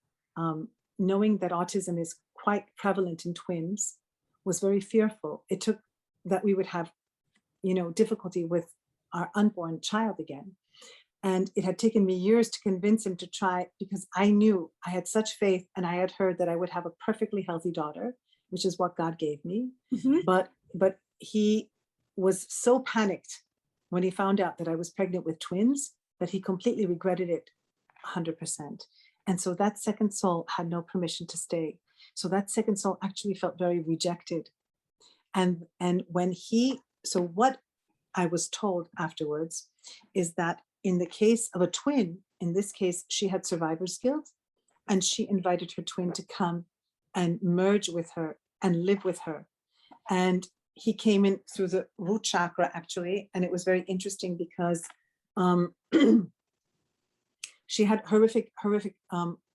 knowing that autism is quite prevalent in twins, was very fearful. It took that we would have, difficulty with our unborn child again. And it had taken me years to convince him to try, because I knew, I had such faith, and I had heard that I would have a perfectly healthy daughter, which is what God gave me. Mhm. But he was so panicked when he found out that I was pregnant with twins that he completely regretted it 100%. And so that second soul had no permission to stay. So that second soul actually felt very rejected. And so what I was told afterwards is that in the case of a twin, in this case, she had survivor's guilt, and she invited her twin to come and merge with her and live with her. And he came in through the root chakra, actually, and it was very interesting because she had horrific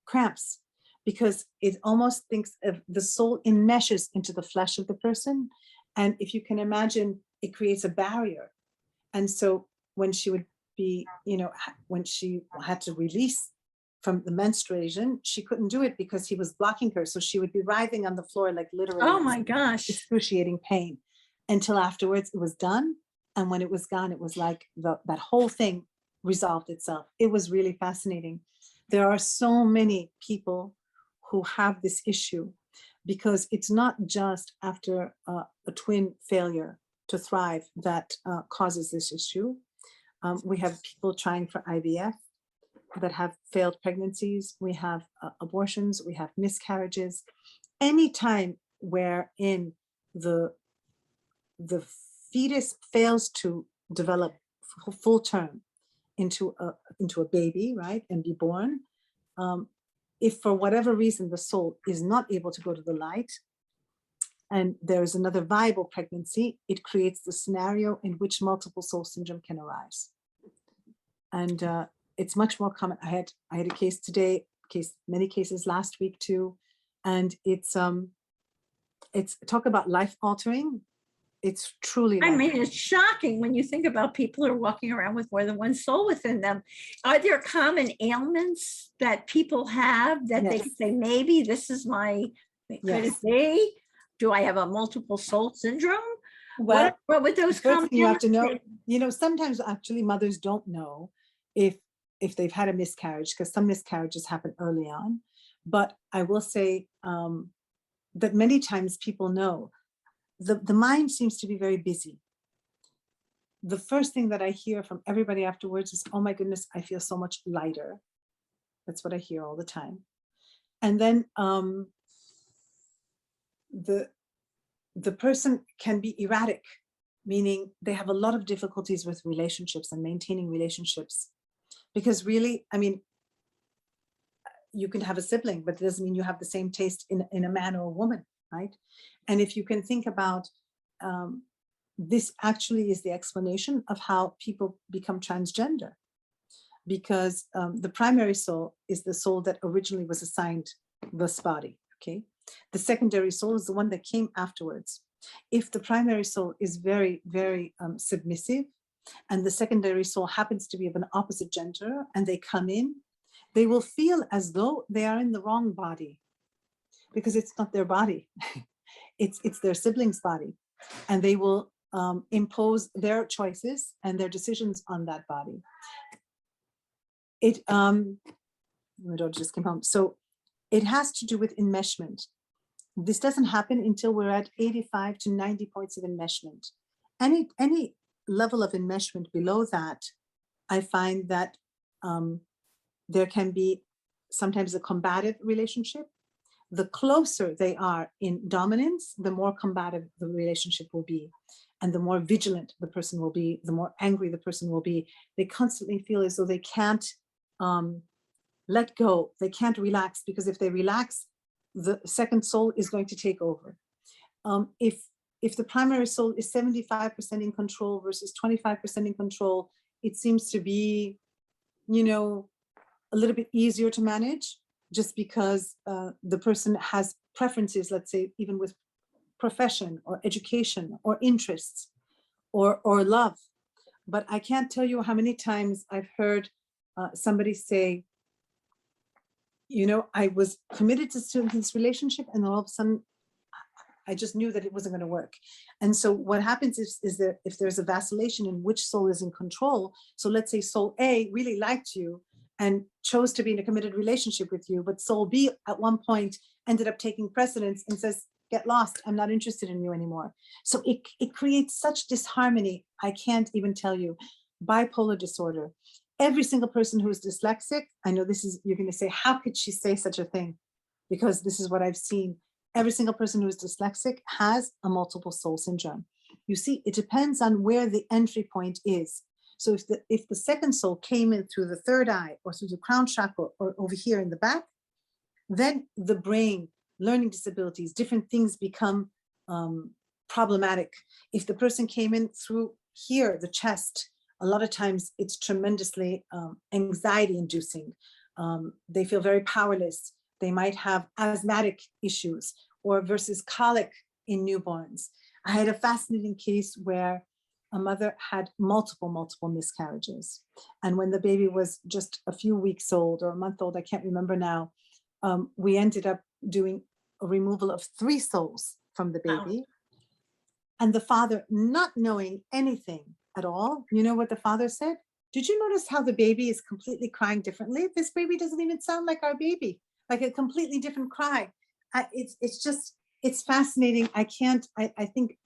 cramps, because it almost thinks of the soul enmeshes into the flesh of the person. And if you can imagine, it creates a barrier. And so when she would be, when she had to release from the menstruation, she couldn't do it because he was blocking her. So she would be writhing on the floor, like literally Oh my gosh. excruciating pain, until afterwards it was done. And when it was gone, it was like that whole thing resolved itself. It was really fascinating. There are so many people who have this issue, because it's not just after a twin failure to thrive that causes this issue. We have people trying for IVF that have failed pregnancies. We have abortions. We have miscarriages. Any time wherein the fetus fails to develop full term into a baby, right, and be born, if for whatever reason the soul is not able to go to the light, and there is another viable pregnancy, it creates the scenario in which multiple soul syndrome can arise. And it's much more common. I had a case today, many cases last week too, and it's talk about life altering. It's truly I life. mean, it's shocking when you think about people who are walking around with more than one soul within them. Are there common ailments that people have that they Yes. could say, maybe this is could it Yes. be? Do I have a multiple soul syndrome? Well, What would those first common thing you have to know, ailments be? sometimes actually mothers don't know if they've had a miscarriage, because some miscarriages happen early on. But I will say that many times people know. The mind seems to be very busy. The first thing that I hear from everybody afterwards is, oh my goodness, I feel so much lighter. That's what I hear all the time. And then the person can be erratic, meaning they have a lot of difficulties with relationships and maintaining relationships. Because really, I mean, you can have a sibling, but it doesn't mean you have the same taste in a man or a woman, right? And if you can think about, this actually is the explanation of how people become transgender, because the primary soul is the soul that originally was assigned this body, okay? The secondary soul is the one that came afterwards. If the primary soul is very, very submissive, and the secondary soul happens to be of an opposite gender, and they come in, they will feel as though they are in the wrong body, because it's not their body. It's their sibling's body, and they will impose their choices and their decisions on that body. My daughter just came home. So it has to do with enmeshment. This doesn't happen until we're at 85 to 90 points of enmeshment. Any level of enmeshment below that, I find that there can be sometimes a combative relationship. The closer they are in dominance, the more combative the relationship will be. And the more vigilant the person will be, the more angry the person will be. They constantly feel as though they can't let go. They can't relax, because if they relax, the second soul is going to take over. If if the primary soul is 75% in control versus 25% in control, it seems to be, you know, a little bit easier to manage, just because the person has preferences, let's say, even with profession or education or interests or love. But I can't tell you how many times I've heard somebody say, you know, I was committed to this relationship, and all of a sudden I just knew that it wasn't going to work. And so what happens is that if there's a vacillation in which soul is in control, so let's say soul A really liked you and chose to be in a committed relationship with you, but soul B at one point ended up taking precedence and says, get lost, I'm not interested in you anymore. So it creates such disharmony. I can't even tell you. Bipolar disorder. Every single person who is dyslexic, I know this is, you're going to say, how could she say such a thing? Because this is what I've seen. Every single person who is dyslexic has a multiple soul syndrome. You see, it depends on where the entry point is. So if the second soul came in through the third eye or through the crown chakra or over here in the back, then the brain, learning disabilities, different things become problematic. If the person came in through here, the chest, a lot of times it's tremendously anxiety inducing. They feel very powerless. They might have asthmatic issues or versus colic in newborns. I had a fascinating case where a mother had multiple miscarriages. And when the baby was just a few weeks old or a month old, I can't remember now, we ended up doing a removal of 3 souls from the baby. Wow. And the father, not knowing anything at all, you know what the father said? Did you notice how the baby is completely crying differently? This baby doesn't even sound like our baby, like a completely different cry. It's fascinating. I think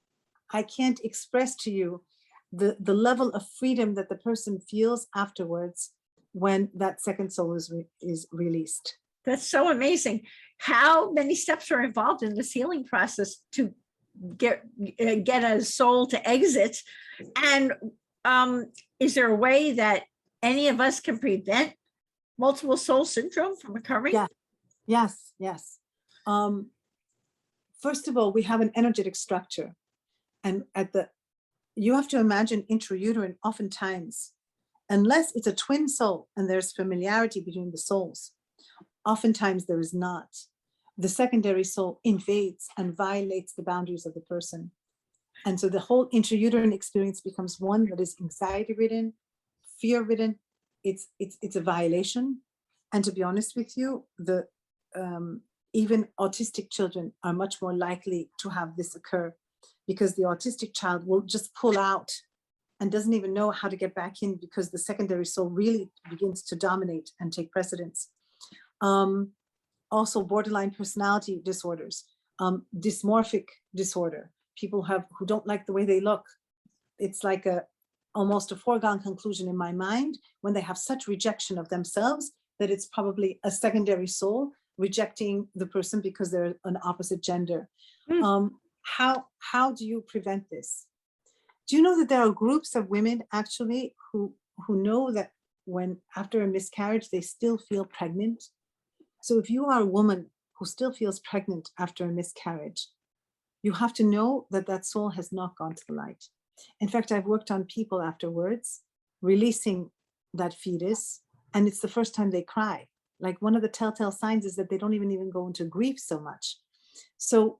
I can't express to you the level of freedom that the person feels afterwards when that second soul is released. That's so amazing. How many steps are involved in this healing process to get a soul to exit? And is there a way that any of us can prevent multiple soul syndrome from occurring? Yeah. Yes. First of all, we have an energetic structure, and you have to imagine intrauterine, oftentimes, unless it's a twin soul and there's familiarity between the souls, oftentimes there is not. The secondary soul invades and violates the boundaries of the person. And so the whole intrauterine experience becomes one that is anxiety-ridden, fear-ridden. It's a violation. And to be honest with you, even autistic children are much more likely to have this occur, because the autistic child will just pull out and doesn't even know how to get back in, because the secondary soul really begins to dominate and take precedence. Also borderline personality disorders, dysmorphic disorder, people who don't like the way they look. It's like almost a foregone conclusion in my mind when they have such rejection of themselves that it's probably a secondary soul rejecting the person because they're an opposite gender. How do you prevent this? Do you know that there are groups of women actually who know that when after a miscarriage, they still feel pregnant? So if you are a woman who still feels pregnant after a miscarriage, you have to know that that soul has not gone to the light. In fact, I've worked on people afterwards, releasing that fetus, and it's the first time they cry. Like, one of the telltale signs is that they don't even go into grief so much. So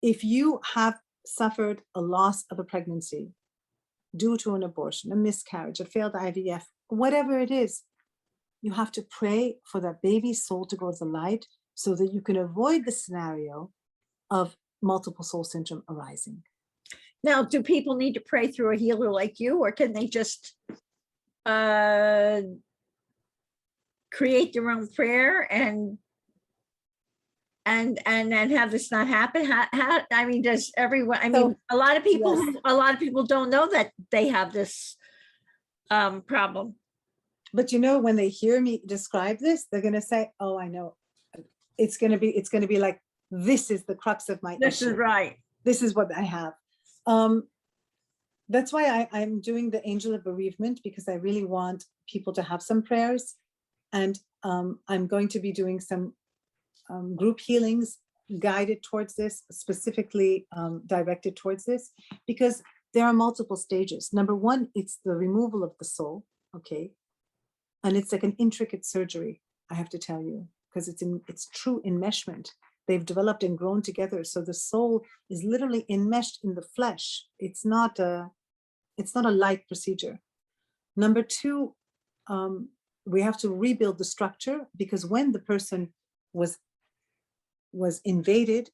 if you have suffered a loss of a pregnancy due to an abortion, a miscarriage, a failed IVF, whatever it is, you have to pray for that baby's soul to go to the light so that you can avoid the scenario of multiple soul syndrome arising. Now, do people need to pray through a healer like you, or can they just create their own prayer and have this not happen? How I mean, does everyone? I mean, a lot of people, yes. A lot of people don't know that they have this problem. But you know, when they hear me describe this, they're going to say, "Oh, I know. It's going to be like, this is the crux of my issue. This is right. This is what I have." That's why I'm doing the Angel of Bereavement, because I really want people to have some prayers, and I'm going to be doing some group healings guided towards this, specifically directed towards this, because there are multiple stages. Number one, it's the removal of the soul, okay? And it's like an intricate surgery, I have to tell you, because it's true enmeshment. They've developed and grown together. So the soul is literally enmeshed in the flesh. It's not a light procedure. Number two, we have to rebuild the structure, because when the person was invaded,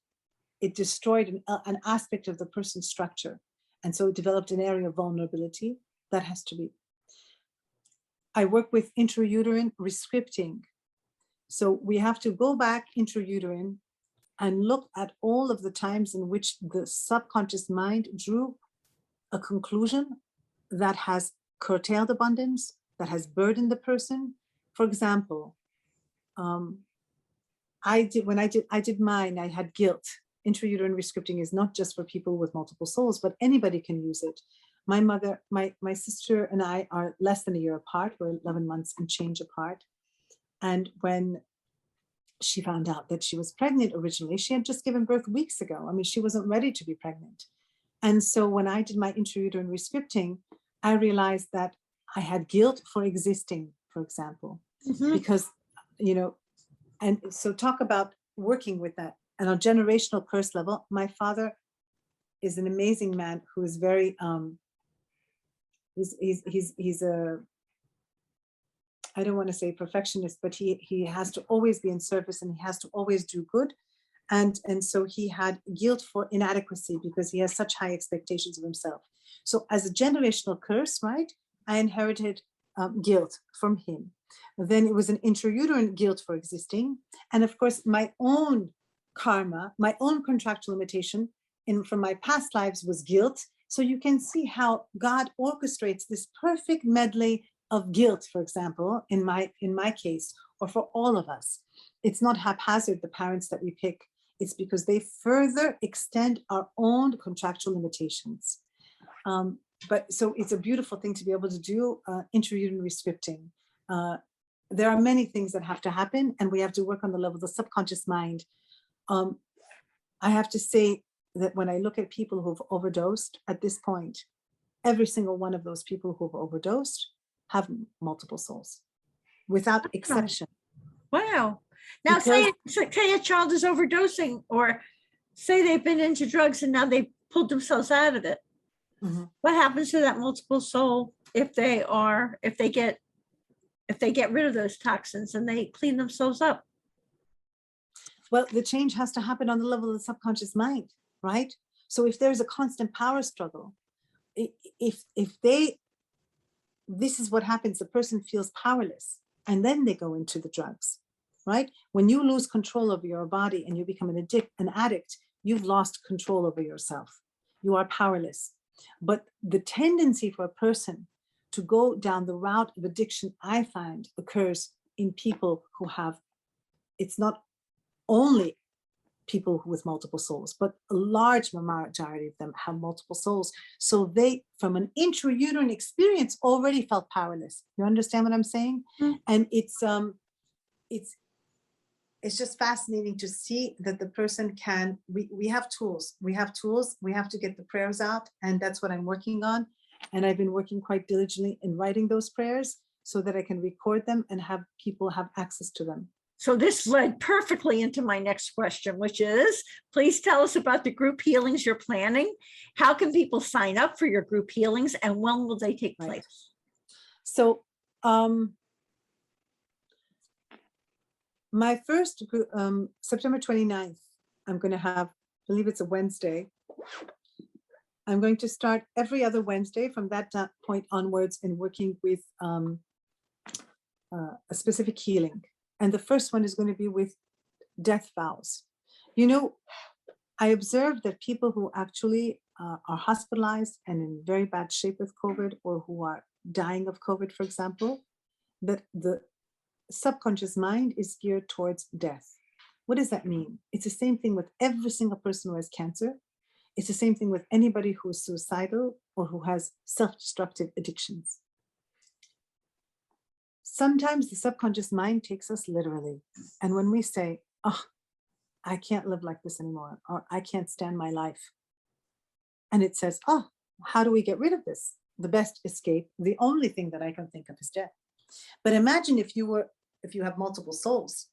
it destroyed an aspect of the person's structure. And so it developed an area of vulnerability that has to be. I work with intrauterine rescripting. So we have to go back intrauterine and look at all of the times in which the subconscious mind drew a conclusion that has curtailed abundance, that has burdened the person. For example, when I did mine, I had guilt. Intrauterine rescripting is not just for people with multiple souls, but anybody can use it. My mother, my sister and I are less than a year apart. We're 11 months and change apart. And when she found out that she was pregnant originally, she had just given birth weeks ago. I mean, she wasn't ready to be pregnant. And so when I did my intrauterine rescripting, I realized that I had guilt for existing, for example, because, you know, and so talk about working with that. And on a generational curse level, my father is an amazing man who is very, he's a, I don't want to say perfectionist, but he has to always be in service and he has to always do good. And so he had guilt for inadequacy because he has such high expectations of himself. So as a generational curse, right, I inherited guilt from him. Then it was an intrauterine guilt for existing. And of course, my own karma, my own contractual limitation from my past lives was guilt. So you can see how God orchestrates this perfect medley of guilt, for example, in my case, or for all of us. It's not haphazard, the parents that we pick. It's because they further extend our own contractual limitations. But so it's a beautiful thing to be able to do intrauterine rescripting. There are many things that have to happen, and we have to work on the level of the subconscious mind. I have to say that when I look at people who've overdosed at this point, every single one of those people who've overdosed have multiple souls, without exception. Wow. Now, Because, say a child is overdosing, or say they've been into drugs and now they pulled themselves out of it. What happens to that multiple soul if they get rid of those toxins and they clean themselves up? well, the change has to happen on the level of the subconscious mind, right? So if there's a constant power struggle, this is what happens. The person feels powerless and then they go into the drugs, right? When you lose control over your body and you become an addict, you've lost control over yourself. You are powerless. But the tendency for a person to go down the route of addiction, I find, occurs in people who have, it's not only people with multiple souls, but a large majority of them have multiple souls. So they, from an intrauterine experience, already felt powerless. You understand what I'm saying? And it's just fascinating to see that the person can, we have tools, we have to get the prayers out. And that's what I'm working on. And I've been working quite diligently in writing those prayers so that I can record them and have people have access to them. So this led perfectly into my next question, which is, please tell us about the group healings you're planning. How can people sign up for your group healings and when will they take place? Right. So my first group, September 29th, I'm going to have, I believe it's a Wednesday. I'm going to start every other Wednesday from that point onwards in working with a specific healing. And the first one is going to be with death vows. You know, I observed that people who actually are hospitalized and in very bad shape with COVID, or who are dying of COVID, for example, that the subconscious mind is geared towards death. What does that mean? It's the same thing with every single person who has cancer. It's the same thing with anybody who is suicidal or who has self-destructive addictions. Sometimes the subconscious mind takes us literally. And when we say, oh, I can't live like this anymore, or I can't stand my life. And it says, oh, how do we get rid of this? The best escape, the only thing that I can think of is death. But imagine if you have multiple souls,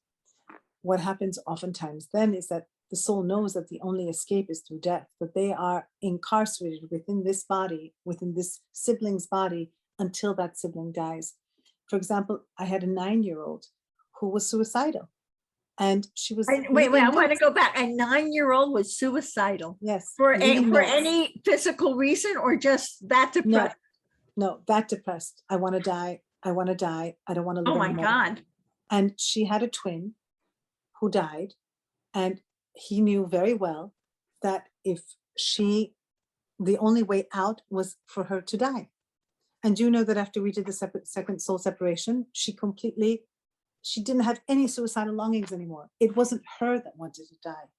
what happens oftentimes then is that the soul knows that the only escape is through death, that they are incarcerated within this body, within this sibling's body, until that sibling dies. For example, I had a 9-year-old who was suicidal, and she was Wait, I leaving want to notes. go back. A 9-year-old was suicidal Yes, for leaving notes. any physical reason, or just that No, depressed? no, that depressed. I want to die. I want to die. I don't want to live Oh my anymore. God. And she had a twin who died, and he knew very well that if the only way out was for her to die. And you know that after we did the second soul separation, she didn't have any suicidal longings anymore. It wasn't her that wanted to die.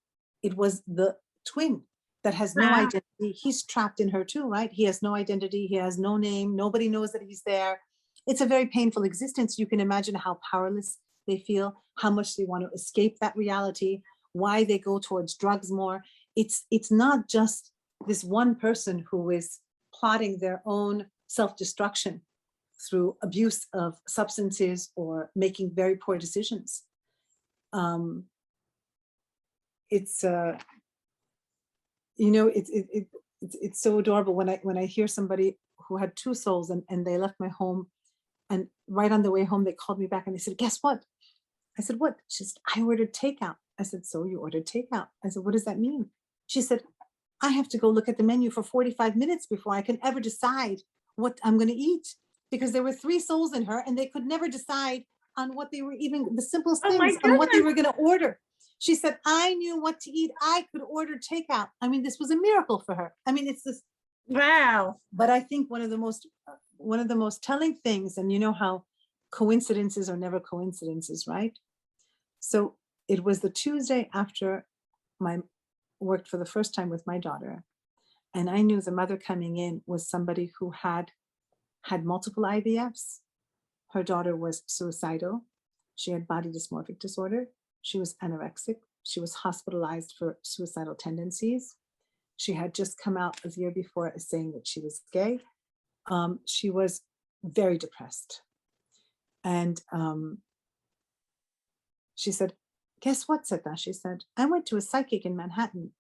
It was the twin that has no Wow. identity. He's trapped in her too, right? He has no identity. He has no name. Nobody knows that he's there. It's a very painful existence. You can imagine how powerless they feel, how much they want to escape that reality, why they go towards drugs more. It's not just this one person who is plotting their own self-destruction through abuse of substances or making very poor decisions. It's it's so adorable when I hear somebody who had 2 souls and they left my home, and right on the way home they called me back and they said, guess what? I said, what? She said, I ordered takeout. I said, so you ordered takeout? I said, what does that mean? She said, I have to go look at the menu for 45 minutes before I can ever decide what I'm going to eat, because there were 3 souls in her and they could never decide on what they were, even the simplest Oh my things, on what they goodness. were going to order. She said, I knew what to eat. I could order takeout. I mean, this was a miracle for her. I mean, it's this. Wow. But I think one of the most telling things, and you know how coincidences are never coincidences, right? So it was the Tuesday after my worked for the first time with my daughter, and I knew the mother coming in was somebody who had multiple IVFs. Her daughter was suicidal. She had body dysmorphic disorder. She was anorexic. She was hospitalized for suicidal tendencies. She had just come out the year before as saying that she was gay. She was very depressed. And she said, guess what, Seta? She said, I went to a psychic in Manhattan.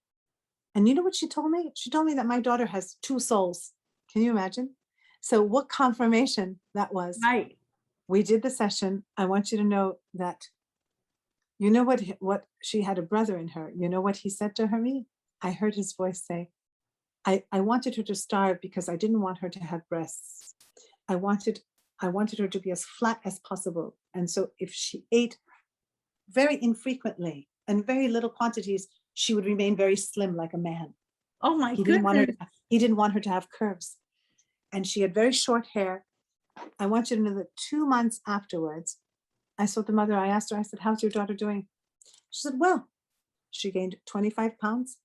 And you know what she told me? She told me that my daughter has 2 souls. Can you imagine? So what confirmation that was. Right. We did the session. I want you to know that, you know what she had a brother in her. You know what he said to her? I heard his voice say, I wanted her to starve because I didn't want her to have breasts. I wanted her to be as flat as possible. And so if she ate very infrequently and very little quantities, she would remain very slim like a man. Oh my He didn't goodness. want her to have curves. And she had very short hair. I want you to know that 2 months afterwards, I saw the mother. I asked her, I said, how's your daughter doing? She said, well, she gained 25 pounds.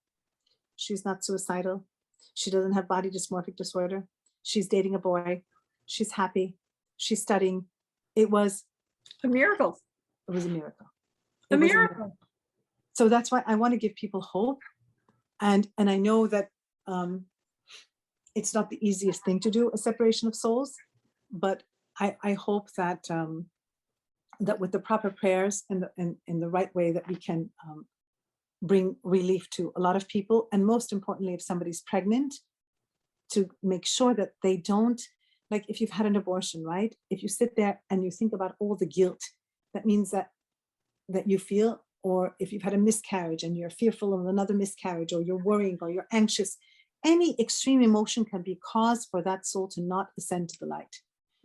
She's not suicidal. She doesn't have body dysmorphic disorder. She's dating a boy. She's happy. She's studying. It was A miracle. a miracle. A It was miracle. So that's why I want to give people hope. And I know that it's not the easiest thing to do, a separation of souls, but I hope that that with the proper prayers and in the right way, that we can bring relief to a lot of people. And most importantly, if somebody's pregnant, to make sure that they don't, like if you've had an abortion, right? If you sit there and you think about all the guilt, that means that you feel, or if you've had a miscarriage and you're fearful of another miscarriage, or you're worrying, or you're anxious, any extreme emotion can be cause for that soul to not ascend to the light.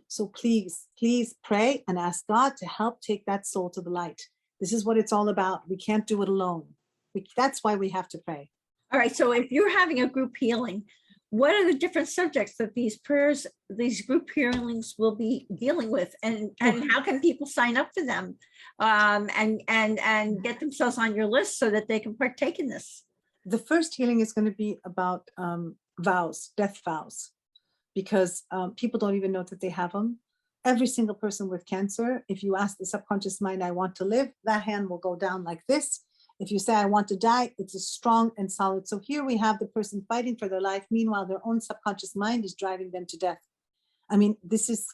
So please, please pray and ask God to help take that soul to the light. This is what it's all about. We can't do it alone. That's why we have to pray. All right. So if you're having a group healing, what are the different subjects that these prayers, these group healings will be dealing with, and how can people sign up for them, and get themselves on your list so that they can partake in this? The first healing is going to be about vows, death vows, because people don't even know that they have them. Every single person with cancer, if you ask the subconscious mind, I want to live, that hand will go down like this, If you say, I want to die, it's a strong and solid. So here we have the person fighting for their life. Meanwhile, their own subconscious mind is driving them to death. I mean, this is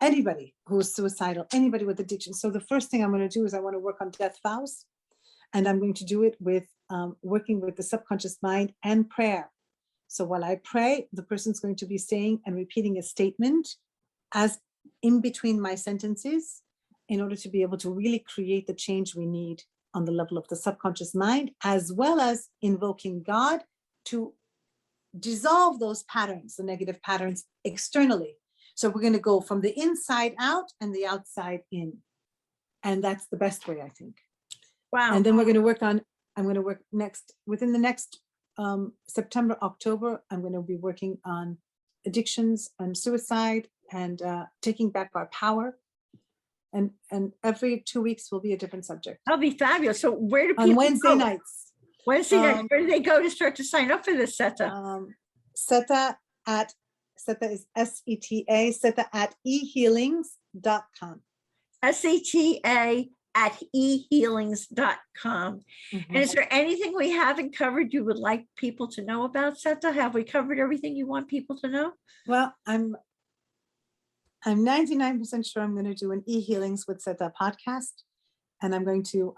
anybody who is suicidal, anybody with addiction. So the first thing I'm going to do is I want to work on death vows. And I'm going to do it with working with the subconscious mind and prayer. So while I pray, the person's going to be saying and repeating a statement as in between my sentences in order to be able to really create the change we need on the level of the subconscious mind, as well as invoking God to dissolve those patterns, the negative patterns externally. So we're going to go from the inside out and the outside in. And that's the best way, I think. Wow. And then we're going to work on, I'm going to work within the next September, October, I'm going to be working on addictions and suicide and taking back our power. And every 2 weeks will be a different subject. That'll be fabulous. So where do people On Wednesday go? nights. Wednesday nights, where do they go to start to sign up for this, Seta? Seta is SETA, Seta at ehealings.com. SETA at ehealings.com. And is there anything we haven't covered you would like people to know about, Seta? Have we covered everything you want people to know? Well, I'm 99% sure I'm going to do an e-healings with Seta podcast. And I'm going to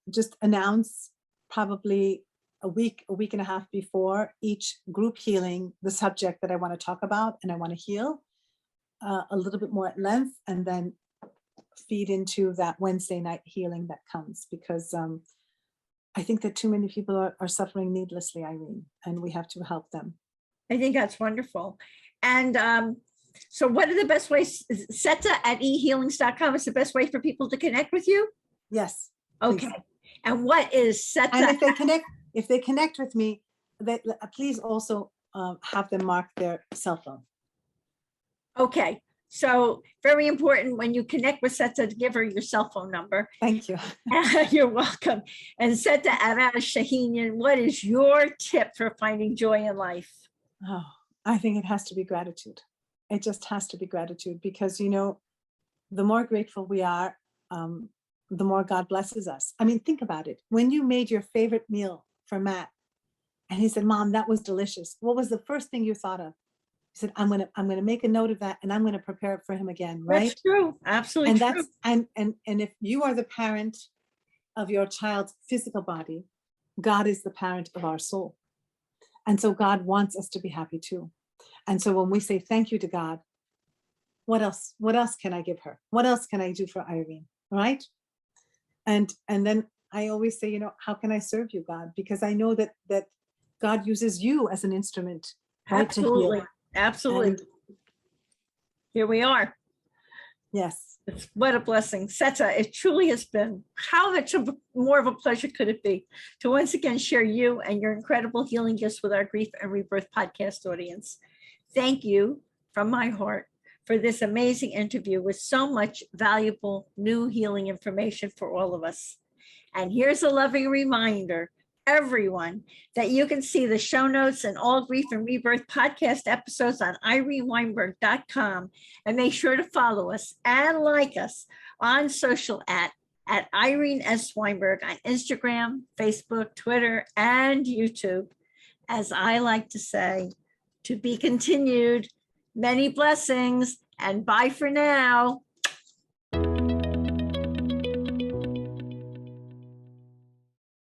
just announce probably a week and a half before each group healing, the subject that I want to talk about and I want to heal a little bit more at length, and then feed into that Wednesday night healing that comes, because I think that too many people are suffering needlessly, Irene, and we have to help them. I think that's wonderful. And so what are the best ways? Seta at ehealings.com is the best way for people to connect with you? Yes. Okay. Please. And what is Seta? And if they connect with me, please also have them mark their cell phone. Okay. So very important when you connect with Seta to give her your cell phone number. Thank you. You're welcome. And Seta Araz Shahinian, what is your tip for finding joy in life? Oh, I think it has to be gratitude. It just has to be gratitude, because, you know, the more grateful we are, the more God blesses us. I mean, think about it. When you made your favorite meal for Matt and he said, Mom, that was delicious, what was the first thing you thought of? He said, I'm gonna make a note of that and I'm gonna prepare it for him again, right? That's true. Absolutely and true. And if you are the parent of your child's physical body, God is the parent of our soul. And so God wants us to be happy too. And so when we say thank you to God, what else can I give her? What else can I do for Irene, right? And then I always say, you know, how can I serve you, God? Because I know that God uses you as an instrument, right? Absolutely. To heal. Absolutely. And here we are. yes. What a blessing. Seta, it truly has been. How much more of a pleasure could it be to once again share you and your incredible healing gifts with our Grief and Rebirth podcast audience. Thank you from my heart for this amazing interview with so much valuable new healing information for all of us. And here's a loving reminder, everyone, that you can see the show notes and all Grief and Rebirth podcast episodes on ireneweinberg.com, and make sure to follow us and like us on social at Irene S. Weinberg on Instagram, Facebook, Twitter, and YouTube. As I like to say, to be continued. Many blessings and bye for now.